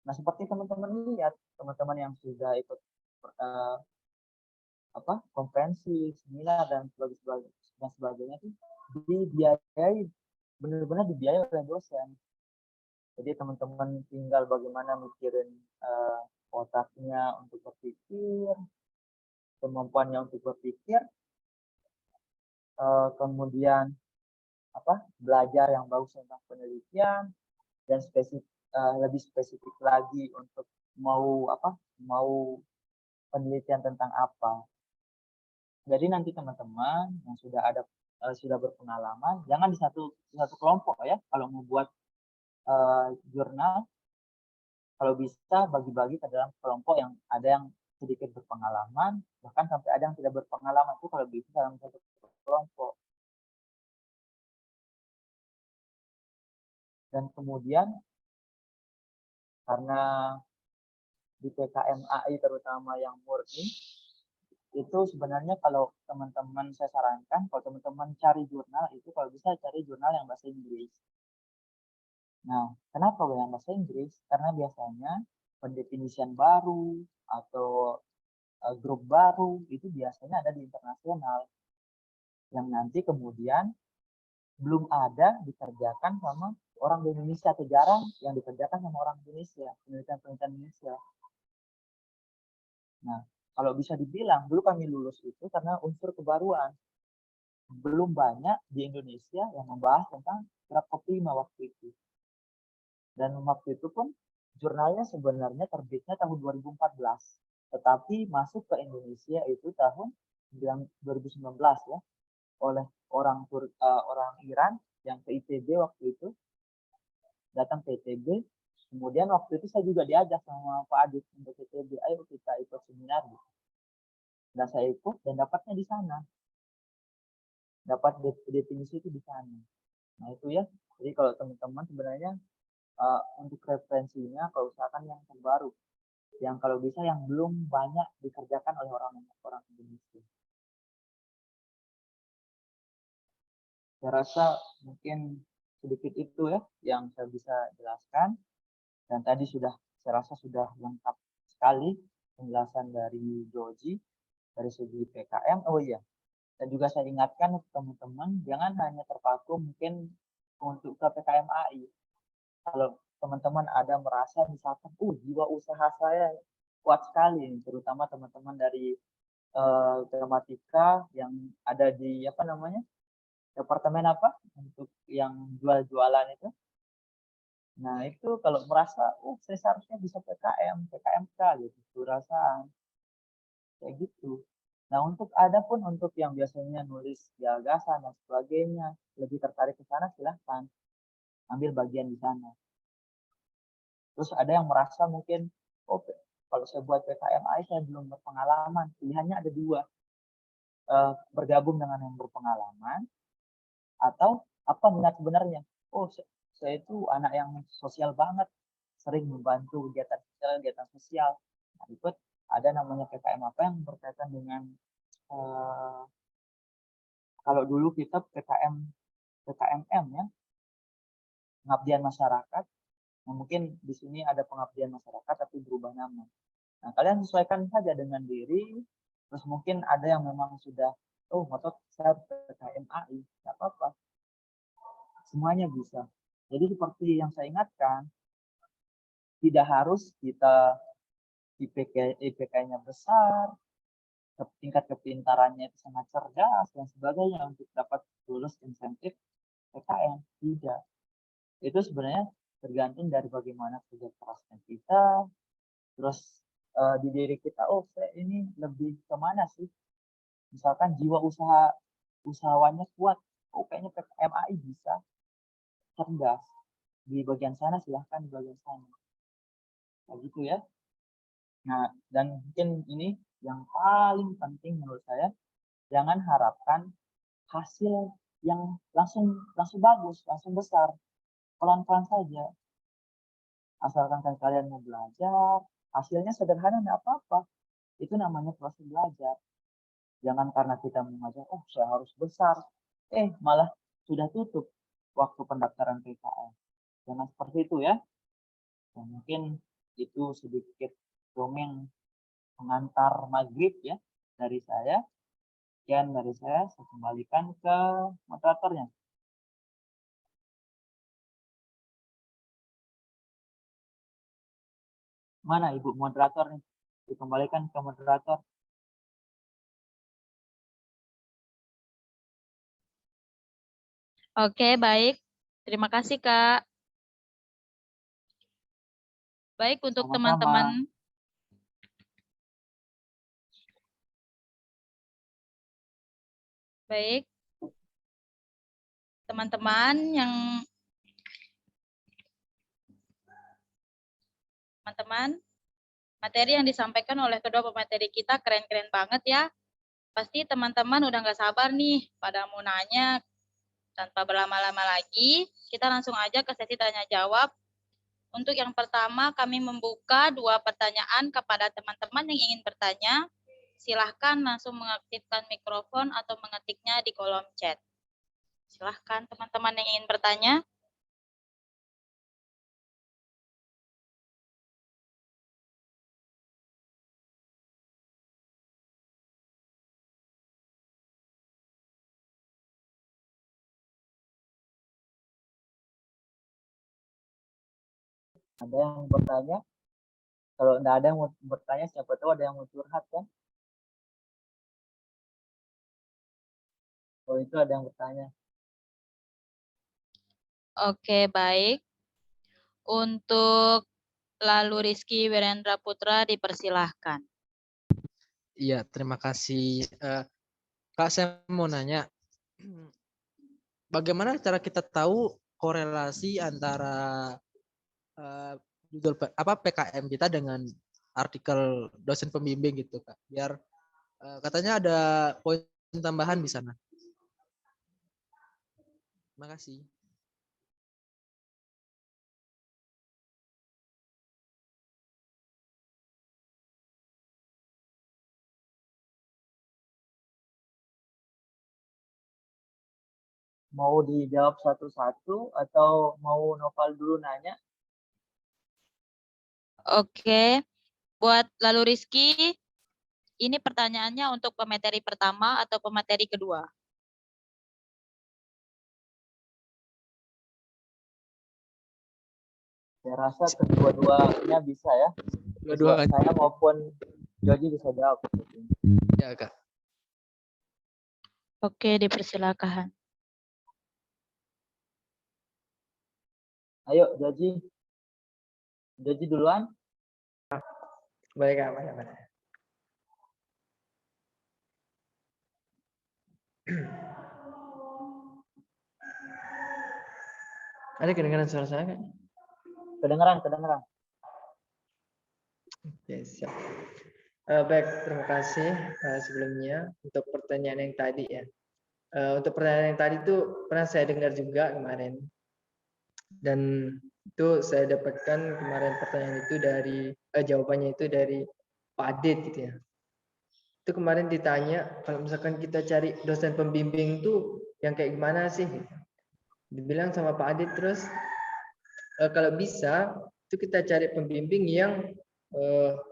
Nah, seperti teman-teman lihat, teman-teman yang sudah ikut konferensi, seminar dan sebagainya itu dibiayai, benar-benar dibiayai oleh dosen. Jadi teman-teman tinggal bagaimana mikirin otaknya untuk berpikir, kemampuannya untuk berpikir, kemudian belajar yang bagus tentang penelitian, dan lebih spesifik lagi untuk mau penelitian tentang apa. Jadi nanti teman-teman yang sudah berpengalaman, jangan di satu kelompok ya. Kalau mau buat jurnal, kalau bisa bagi-bagi ke dalam kelompok yang ada yang sedikit berpengalaman, bahkan sampai ada yang tidak berpengalaman itu kalau bisa dalam satu kelompok. Dan kemudian karena di PKMAI terutama yang murni, itu sebenarnya kalau teman-teman saya sarankan, kalau teman-teman cari jurnal itu kalau bisa cari jurnal yang bahasa Inggris. Nah, kenapa yang bahasa Inggris? Karena biasanya pendefinisian baru atau grup baru itu biasanya ada di internasional yang nanti kemudian belum ada dikerjakan sama orang di Indonesia atau jarang yang dikerjakan sama orang Indonesia, penelitian-penelitian Indonesia. Nah, kalau bisa dibilang dulu kami lulus itu karena unsur kebaruan. Belum banyak di Indonesia yang membahas tentang Krapko-Prima waktu itu. Dan waktu itu pun jurnalnya sebenarnya terbitnya tahun 2014, tetapi masuk ke Indonesia itu tahun 2019 ya, oleh orang Iran yang ke ITB waktu itu, datang ke ITB. Kemudian waktu itu saya juga diajak sama Pak Adit untuk ITB, ayo kita ikut seminar. Dan saya ikut dan dapatnya di sana. Dapat definisi itu di sana. Nah itu ya, jadi kalau teman-teman sebenarnya untuk referensinya kalau usahakan yang terbaru, yang kalau bisa yang belum banyak dikerjakan oleh orang Indonesia. Saya rasa mungkin sedikit itu ya yang saya bisa jelaskan, dan tadi saya rasa sudah lengkap sekali penjelasan dari Joji dari segi PKM. Oh iya, dan juga saya ingatkan teman-teman jangan hanya terpaku mungkin untuk ke PKMAI. Kalau teman-teman ada merasa misalkan, jiwa usaha saya kuat sekali, terutama teman-teman dari gramatika yang ada di apa namanya departemen apa untuk yang jual-jualan itu. Nah itu kalau merasa, saya seharusnya bisa PKMK gitu, perasaan kayak gitu. Nah untuk yang biasanya nulis gagasan dan sebagainya, lebih tertarik ke sana silahkan ambil bagian di sana. Terus ada yang merasa mungkin, kalau saya buat PKMAI saya belum berpengalaman. Pilihannya ada dua, bergabung dengan yang berpengalaman atau apa minat sebenarnya. Saya itu anak yang sosial banget, sering membantu kegiatan sosial. Nah, ikut ada namanya PKM apa yang berkaitan dengan kalau dulu kita PKMM ya, pengabdian masyarakat. Nah, mungkin di sini ada pengabdian masyarakat tapi berubah nama. Nah, kalian sesuaikan saja dengan diri. Terus mungkin ada yang memang sudah, motor saya PKMAI, nggak apa-apa. Semuanya bisa. Jadi seperti yang saya ingatkan, tidak harus kita IPK-nya besar, tingkat kepintarannya itu sangat cerdas dan sebagainya untuk dapat lulus insentif PKM. Tidak. Itu sebenarnya tergantung dari bagaimana kerja kerasnya kita, terus di diri kita, saya ini lebih kemana sih? Misalkan jiwa usahawannya kuat, kayaknya PKMAI bisa, cerdas. Di bagian sana silahkan di bagian sana. Kayak gitu ya. Nah, dan mungkin ini yang paling penting menurut saya, jangan harapkan hasil yang langsung bagus, langsung besar. Pelan-pelan saja. Asalkan kalian mau belajar, hasilnya sederhana nggak apa-apa. Itu namanya proses belajar. Jangan karena kita mengajar, saya harus besar. Malah sudah tutup waktu pendaftaran PKM. Jangan seperti itu ya. Dan mungkin itu sedikit dongeng pengantar maghrib ya dari saya. Sekian dari saya kembalikan ke moderatornya. Mana Ibu moderator nih? Dikembalikan ke moderator. Oke, baik. Terima kasih, Kak. Baik, untuk Sama-sama. teman-teman Baik. Teman-teman materi yang disampaikan oleh kedua pemateri kita keren-keren banget ya. Pasti teman-teman udah nggak sabar nih pada mau nanya. Tanpa berlama-lama lagi, kita langsung aja ke sesi tanya jawab. Untuk yang pertama, kami membuka 2 pertanyaan kepada teman-teman yang ingin bertanya. Silahkan langsung mengaktifkan mikrofon atau mengetiknya di kolom chat. Silahkan teman-teman yang ingin bertanya. Ada yang bertanya? Kalau nggak ada yang mau bertanya, siapa tahu ada yang mau curhat kan? Oh itu ada yang bertanya. Oke, baik. Untuk lalu Rizky Wirendra Putra dipersilahkan. Iya, terima kasih. Kak, saya mau nanya, bagaimana cara kita tahu korelasi antara judul PKM kita dengan artikel dosen pembimbing gitu, Kak? Biar katanya ada poin tambahan di sana. Terima kasih. Mau dijawab satu-satu atau mau Noval dulu nanya? Oke, buat lalu Rizky, ini pertanyaannya untuk pemateri pertama atau pemateri kedua? Saya rasa kedua-duanya bisa ya. Dua-duanya. Saya maupun Joji bisa jawab. Ya, Kak. Oke, dipersilakan. Ayo Joji. Joji duluan. Baik, Kak, baik. Ada kedengaran suara saya, Kak? Kedengeran. Oke, siap. Baik, terima kasih sebelumnya untuk pertanyaan yang tadi ya. Untuk pertanyaan yang tadi itu pernah saya dengar juga kemarin. Dan itu saya dapatkan kemarin pertanyaan itu dari jawabannya itu dari Pak Adit gitu ya. Itu kemarin ditanya kalau misalkan kita cari dosen pembimbing itu yang kayak gimana sih? Dibilang sama Pak Adit terus kalau bisa itu kita cari pembimbing yang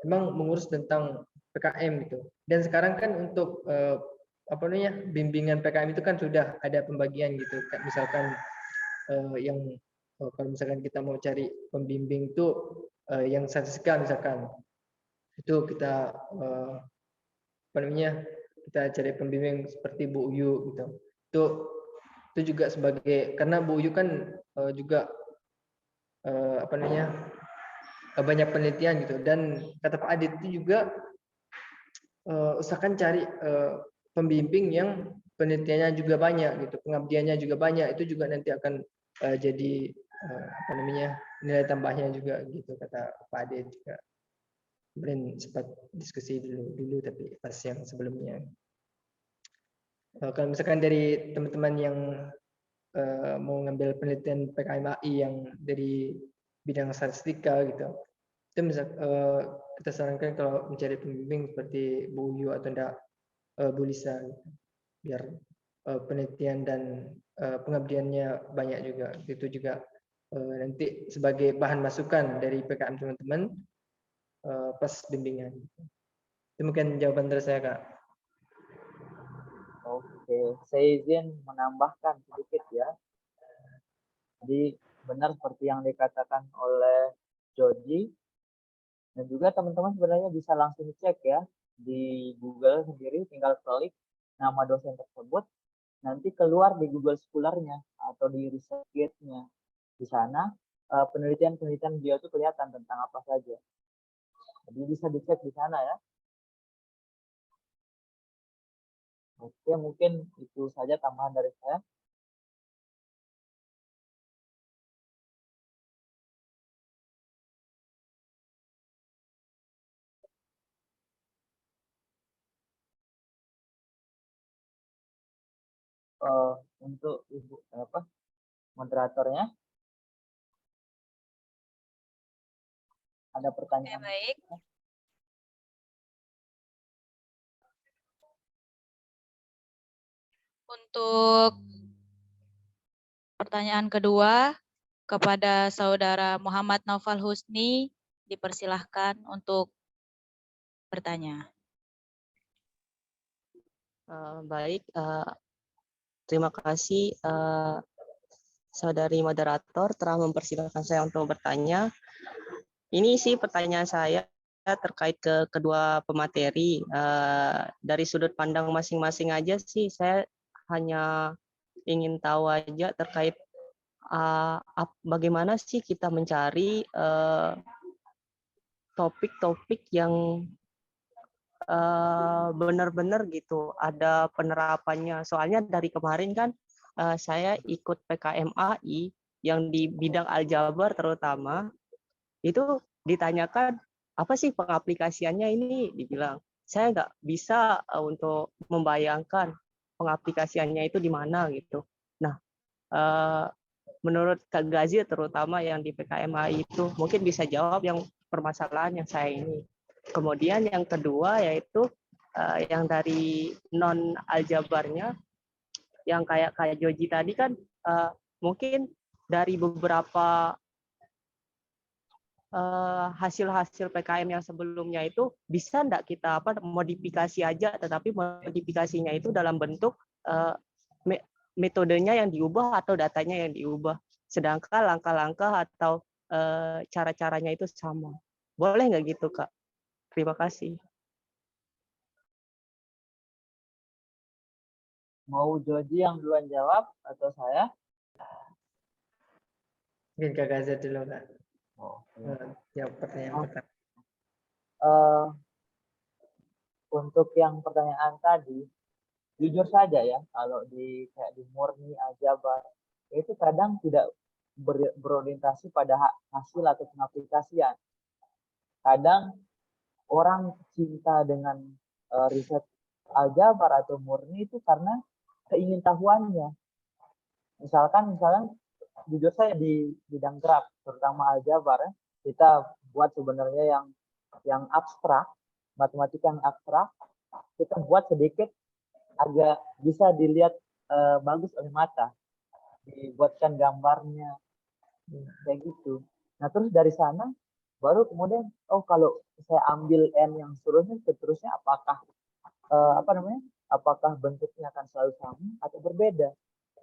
memang mengurus tentang PKM gitu. Dan sekarang kan untuk apa namanya bimbingan PKM itu kan sudah ada pembagian gitu. Misalkan yang kalau misalkan kita mau cari pembimbing itu yang statistika misalkan itu kita apa namanya kita cari pembimbing seperti Bu Uyu gitu. Itu juga sebagai karena Bu Uyu kan juga apa namanya banyak penelitian gitu dan kata Pak Adit itu juga usahakan cari pembimbing yang penelitiannya juga banyak gitu, pengabdiannya juga banyak, itu juga nanti akan jadi apa namanya nilai tambahnya juga gitu kata Pak Ade juga. Kemarin sempat diskusi dulu tapi pas yang sebelumnya. Kalau misalkan dari teman-teman yang mau ngambil penelitian PKMAI yang dari bidang statistika gitu, itu misal kita sarankan kalau mencari pembimbing seperti Bu Yu atau enggak Bu Lisa gitu. Biar penelitian dan pengabdiannya banyak juga. Itu juga nanti sebagai bahan masukan dari PKM teman-teman pas bimbingan. Itu mungkin jawaban dari saya, Kak. Oke, saya izin menambahkan sedikit ya. Jadi benar seperti yang dikatakan oleh Joji dan juga teman-teman sebenarnya bisa langsung cek ya di Google sendiri, tinggal klik nama dosen tersebut, nanti keluar di Google Scholar-nya atau di Research Guide-nya. Di sana penelitian-penelitian beliau itu kelihatan tentang apa saja. Jadi bisa dicek di sana ya. Oke, mungkin itu saja tambahan dari saya. Untuk Ibu moderatornya, ada Oke, pertanyaan? baik. Untuk pertanyaan kedua kepada Saudara Muhammad Naufal Husni, dipersilahkan untuk bertanya. Baik, terima kasih Saudari moderator telah mempersilahkan saya untuk bertanya. Ini sih pertanyaan saya terkait ke kedua pemateri. Dari sudut pandang masing-masing aja sih, saya hanya ingin tahu aja terkait bagaimana sih kita mencari topik-topik yang benar-benar gitu ada penerapannya. Soalnya dari kemarin kan saya ikut PKMAI yang di bidang aljabar terutama, itu ditanyakan apa sih pengaplikasiannya ini, dibilang saya nggak bisa untuk membayangkan pengaplikasiannya itu di mana gitu. Nah, menurut Kak Gazi terutama yang di PKMAI itu mungkin bisa jawab yang permasalahan yang saya ini. Kemudian yang kedua yaitu yang dari non aljabarnya, yang kayak Joji tadi kan mungkin dari beberapa hasil-hasil PKM yang sebelumnya itu bisa enggak kita modifikasi aja, tetapi modifikasinya itu dalam bentuk metodenya yang diubah atau datanya yang diubah, sedangkan langkah-langkah atau cara-caranya itu sama. Boleh nggak gitu, Kak? Terima kasih. Mau Joji yang duluan jawab atau saya? Mungkin Kak Gaza dulu, Kak. Jawab pertanyaan pertama. Untuk yang pertanyaan tadi, jujur saja ya, kalau kayak di murni aljabar itu kadang tidak berorientasi pada hasil atau pengaplikasian. Kadang orang cinta dengan riset aljabar atau murni itu karena keingintahuannya. Misalkan jujur saya di bidang graf, terutama aljabar ya, kita buat sebenarnya yang abstrak, matematika yang abstrak, kita buat sedikit agak bisa dilihat bagus oleh mata, dibuatkan gambarnya kayak gitu. Nah terus dari sana baru kemudian kalau saya ambil n yang seterusnya apakah apakah bentuknya akan selalu sama atau berbeda.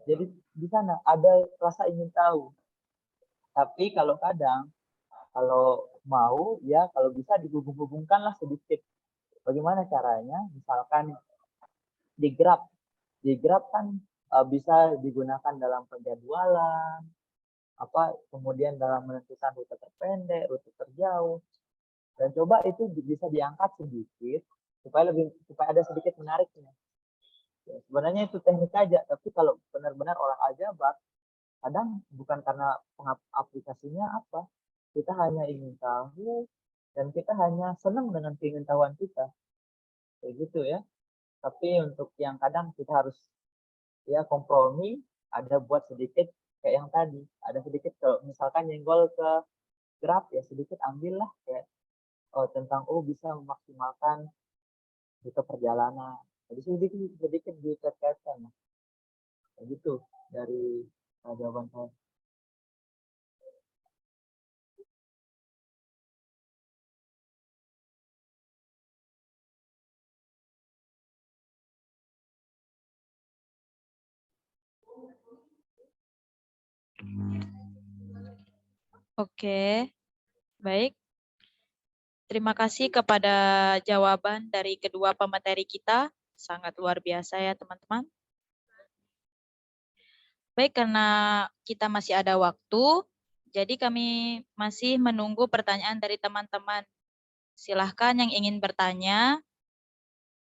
Jadi di sana ada rasa ingin tahu. Tapi kalau mau ya kalau bisa dihubung-hubungkanlah sedikit. Bagaimana caranya? Misalkan di graf kan bisa digunakan dalam penjadwalan, kemudian dalam menentukan rute terpendek, rute terjauh, dan coba itu bisa diangkat sedikit supaya ada sedikit menariknya. Ya, sebenarnya itu teknik aja, tapi kalau benar-benar orang aljabar, kadang bukan karena aplikasinya kita hanya ingin tahu dan kita hanya senang dengan keingintahuan kita, kayak gitu ya. Tapi untuk yang kadang kita harus ya kompromi, ada buat sedikit kayak yang tadi, ada sedikit kalau misalkan nyenggol ke graf ya sedikit ambillah kayak tentang bisa memaksimalkan rute perjalanan, jadi sedikit dikaitkan kayak gitu dari jawaban saya. Oke, baik. Terima kasih kepada jawaban dari kedua pemateri kita. Sangat luar biasa ya teman-teman. Baik, karena kita masih ada waktu, jadi kami masih menunggu pertanyaan dari teman-teman. Silahkan yang ingin bertanya,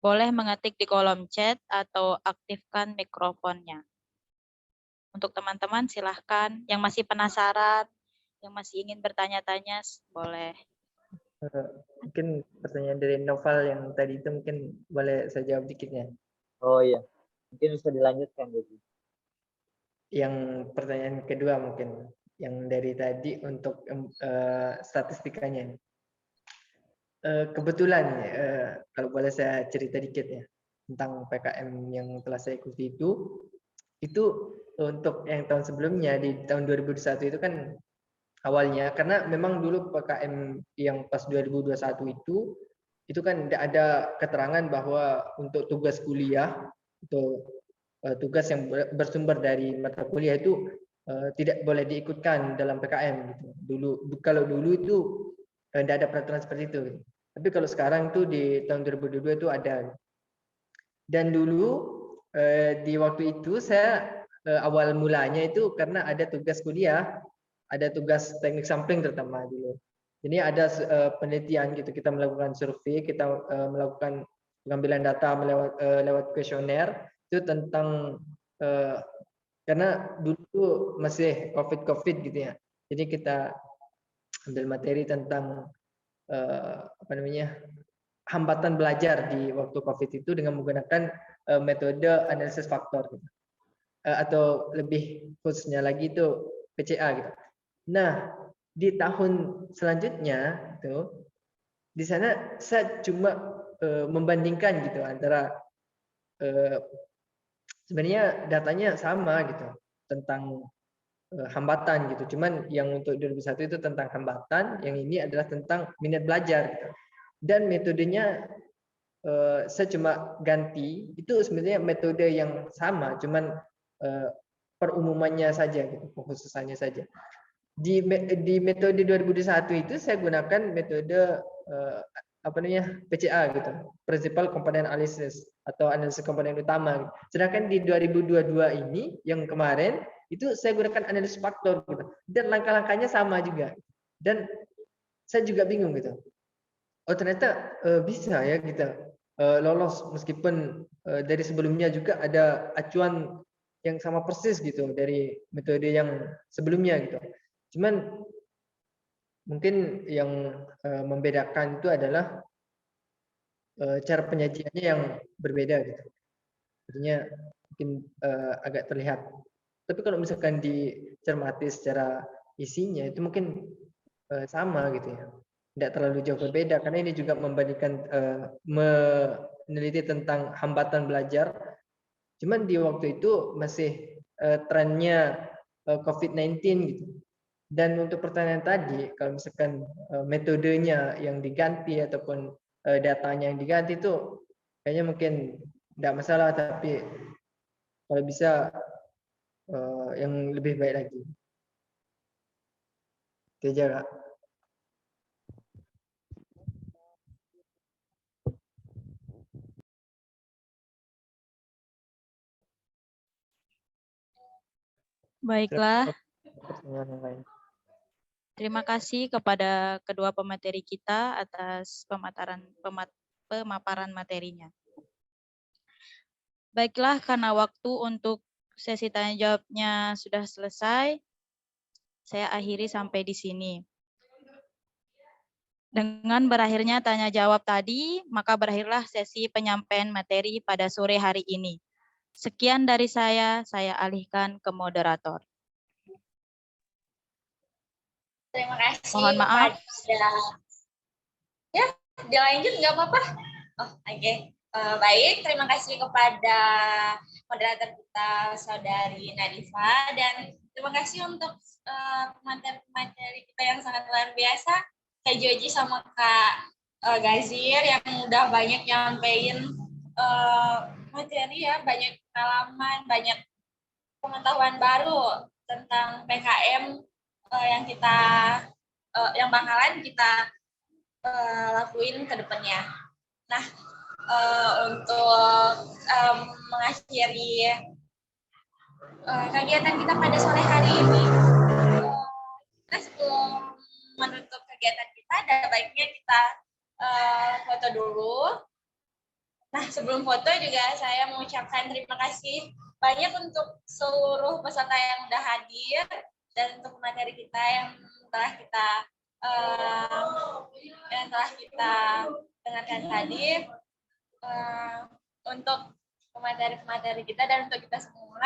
boleh mengetik di kolom chat atau aktifkan mikrofonnya. Untuk teman-teman silahkan yang masih penasaran, yang masih ingin bertanya-tanya, boleh. Mungkin pertanyaan dari Noval yang tadi itu mungkin boleh saya jawab dikit ya. Oh iya, mungkin bisa dilanjutkan jadi. Yang pertanyaan kedua mungkin yang dari tadi untuk statistikanya. Kebetulan kalau boleh saya cerita dikit ya tentang PKM yang telah saya ikuti itu untuk yang tahun sebelumnya di tahun 2021 itu kan awalnya karena memang dulu PKM yang pas 2021 itu kan tidak ada keterangan bahwa untuk tugas kuliah atau tugas yang bersumber dari mata kuliah itu tidak boleh diikutkan dalam PKM gitu. Kalau dulu itu tidak ada peraturan seperti itu. Gitu. Tapi kalau sekarang itu di tahun 2022 itu ada. Dan dulu di waktu itu saya awal mulanya itu karena ada tugas kuliah, ada tugas teknik sampling terutama dulu. Jadi ada penelitian gitu, kita melakukan survei, kita melakukan pengambilan data lewat kuesioner itu tentang karena dulu masih COVID gitu ya. Jadi kita ambil materi tentang hambatan belajar di waktu COVID itu dengan menggunakan metode analisis faktor gitu. Atau lebih khususnya lagi itu PCA gitu. Nah, di tahun selanjutnya itu di sana saya cuma membandingkan gitu antara sebenarnya datanya sama gitu tentang hambatan gitu. Cuman yang untuk 2001 itu tentang hambatan, yang ini adalah tentang minat belajar gitu. Dan metodenya saya cuma ganti, itu sebenarnya metode yang sama, cuman perumumannya saja gitu, pengkhususannya saja. Di metode 2021 itu saya gunakan metode PCA gitu, Principal Component Analysis atau analisis komponen utama. Sedangkan di 2022 ini yang kemarin itu saya gunakan analisis faktor gitu. Dan langkah-langkahnya sama juga. Dan saya juga bingung gitu. Oh ternyata bisa ya kita lolos meskipun dari sebelumnya juga ada acuan yang sama persis gitu dari metode yang sebelumnya gitu. Cuman mungkin yang membedakan itu adalah cara penyajiannya yang berbeda gitu. Jadinya mungkin agak terlihat. Tapi kalau misalkan dicermati secara isinya itu mungkin sama gitu ya. Tidak terlalu jauh berbeda karena ini juga membandingkan meneliti tentang hambatan belajar. Cuman di waktu itu masih trennya COVID-19 gitu. Dan untuk pertanyaan tadi, kalau misalkan metodenya yang diganti ataupun datanya yang diganti itu kayaknya mungkin tidak masalah, tapi kalau bisa yang lebih baik lagi. Itu aja, Kak. Baiklah, Pertanyaan yang lain. terima kasih kepada kedua pemateri kita atas pemaparan materinya. Baiklah, karena waktu untuk sesi tanya jawabnya sudah selesai, saya akhiri sampai di sini. Dengan berakhirnya tanya jawab tadi, maka berakhirlah sesi penyampaian materi pada sore hari ini. Sekian dari saya alihkan ke moderator. Terima kasih. Mohon maaf. Ya, dilanjut nggak apa-apa. Oh, oke. Baik, terima kasih kepada moderator kita, Saudari Nadifa, dan terima kasih untuk pemateri kita yang sangat luar biasa, Kak Joji sama Kak Gazir yang udah banyak nyampein materi ya, banyak pengalaman, banyak pengetahuan baru tentang PKM yang bakalan kita lakuin ke depannya. Nah, untuk mengakhiri kegiatan kita pada sore hari ini, kita sebelum menutup kegiatan kita, ada baiknya kita foto dulu. Nah, sebelum foto juga saya mengucapkan terima kasih banyak untuk seluruh peserta yang sudah hadir dan untuk materi kita yang telah kita dengarkan tadi. Untuk pemateri-pemateri kita dan untuk kita semua,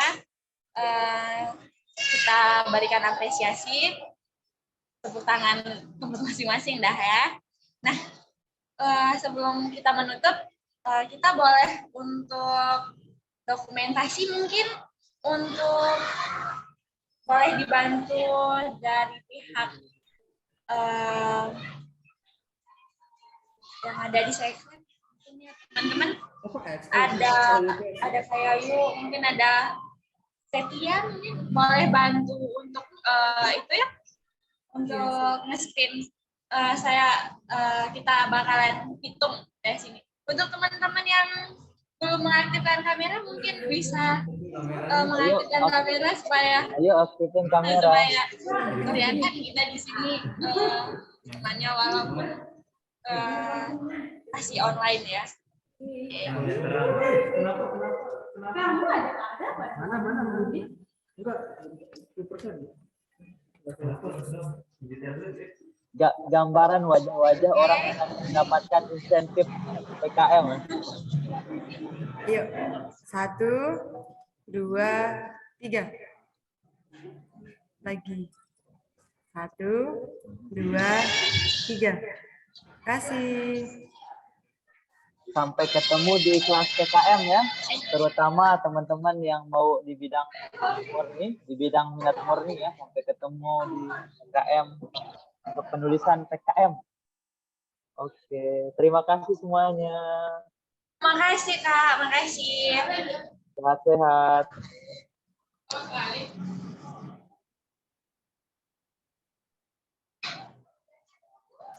kita berikan apresiasi, tepuk tangan untuk masing-masing dah ya. Nah, sebelum kita menutup, kita boleh untuk dokumentasi mungkin untuk boleh dibantu dari pihak yang ada di sekret, teman-teman. Ada kayak mungkin ada Setia, mungkin boleh bantu untuk itu ya, untuk nge-screen. Kita bakalan hitung dari sini. Untuk teman-teman yang belum mengaktifkan kamera mungkin bisa mengaktifkan kamera supaya aktifin kamera. supaya kelihatan kita di sini temannya walaupun masih online ya. Gambaran wajah-wajah orang yang akan mendapatkan insentif PKM. Yuk, 1, 2, 3. Lagi. 1, 2, 3. Kasih. Sampai ketemu di kelas PKM ya, terutama teman-teman yang mau di bidang murni, di bidang minat murni ya, sampai ketemu di PKM untuk penulisan PKM. Oke, terima kasih semuanya. Makasih Kak, makasih. Sehat-sehat.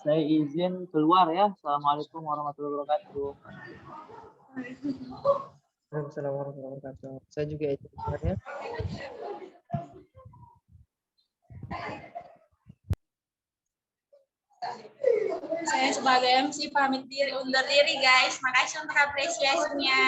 Saya izin keluar ya. Assalamualaikum warahmatullahi wabarakatuh. Waalaikumsalam warahmatullahi wabarakatuh. Saya juga izin keluar ya. Saya sebagai MC pamit undur diri guys. Makasih untuk apresiasinya.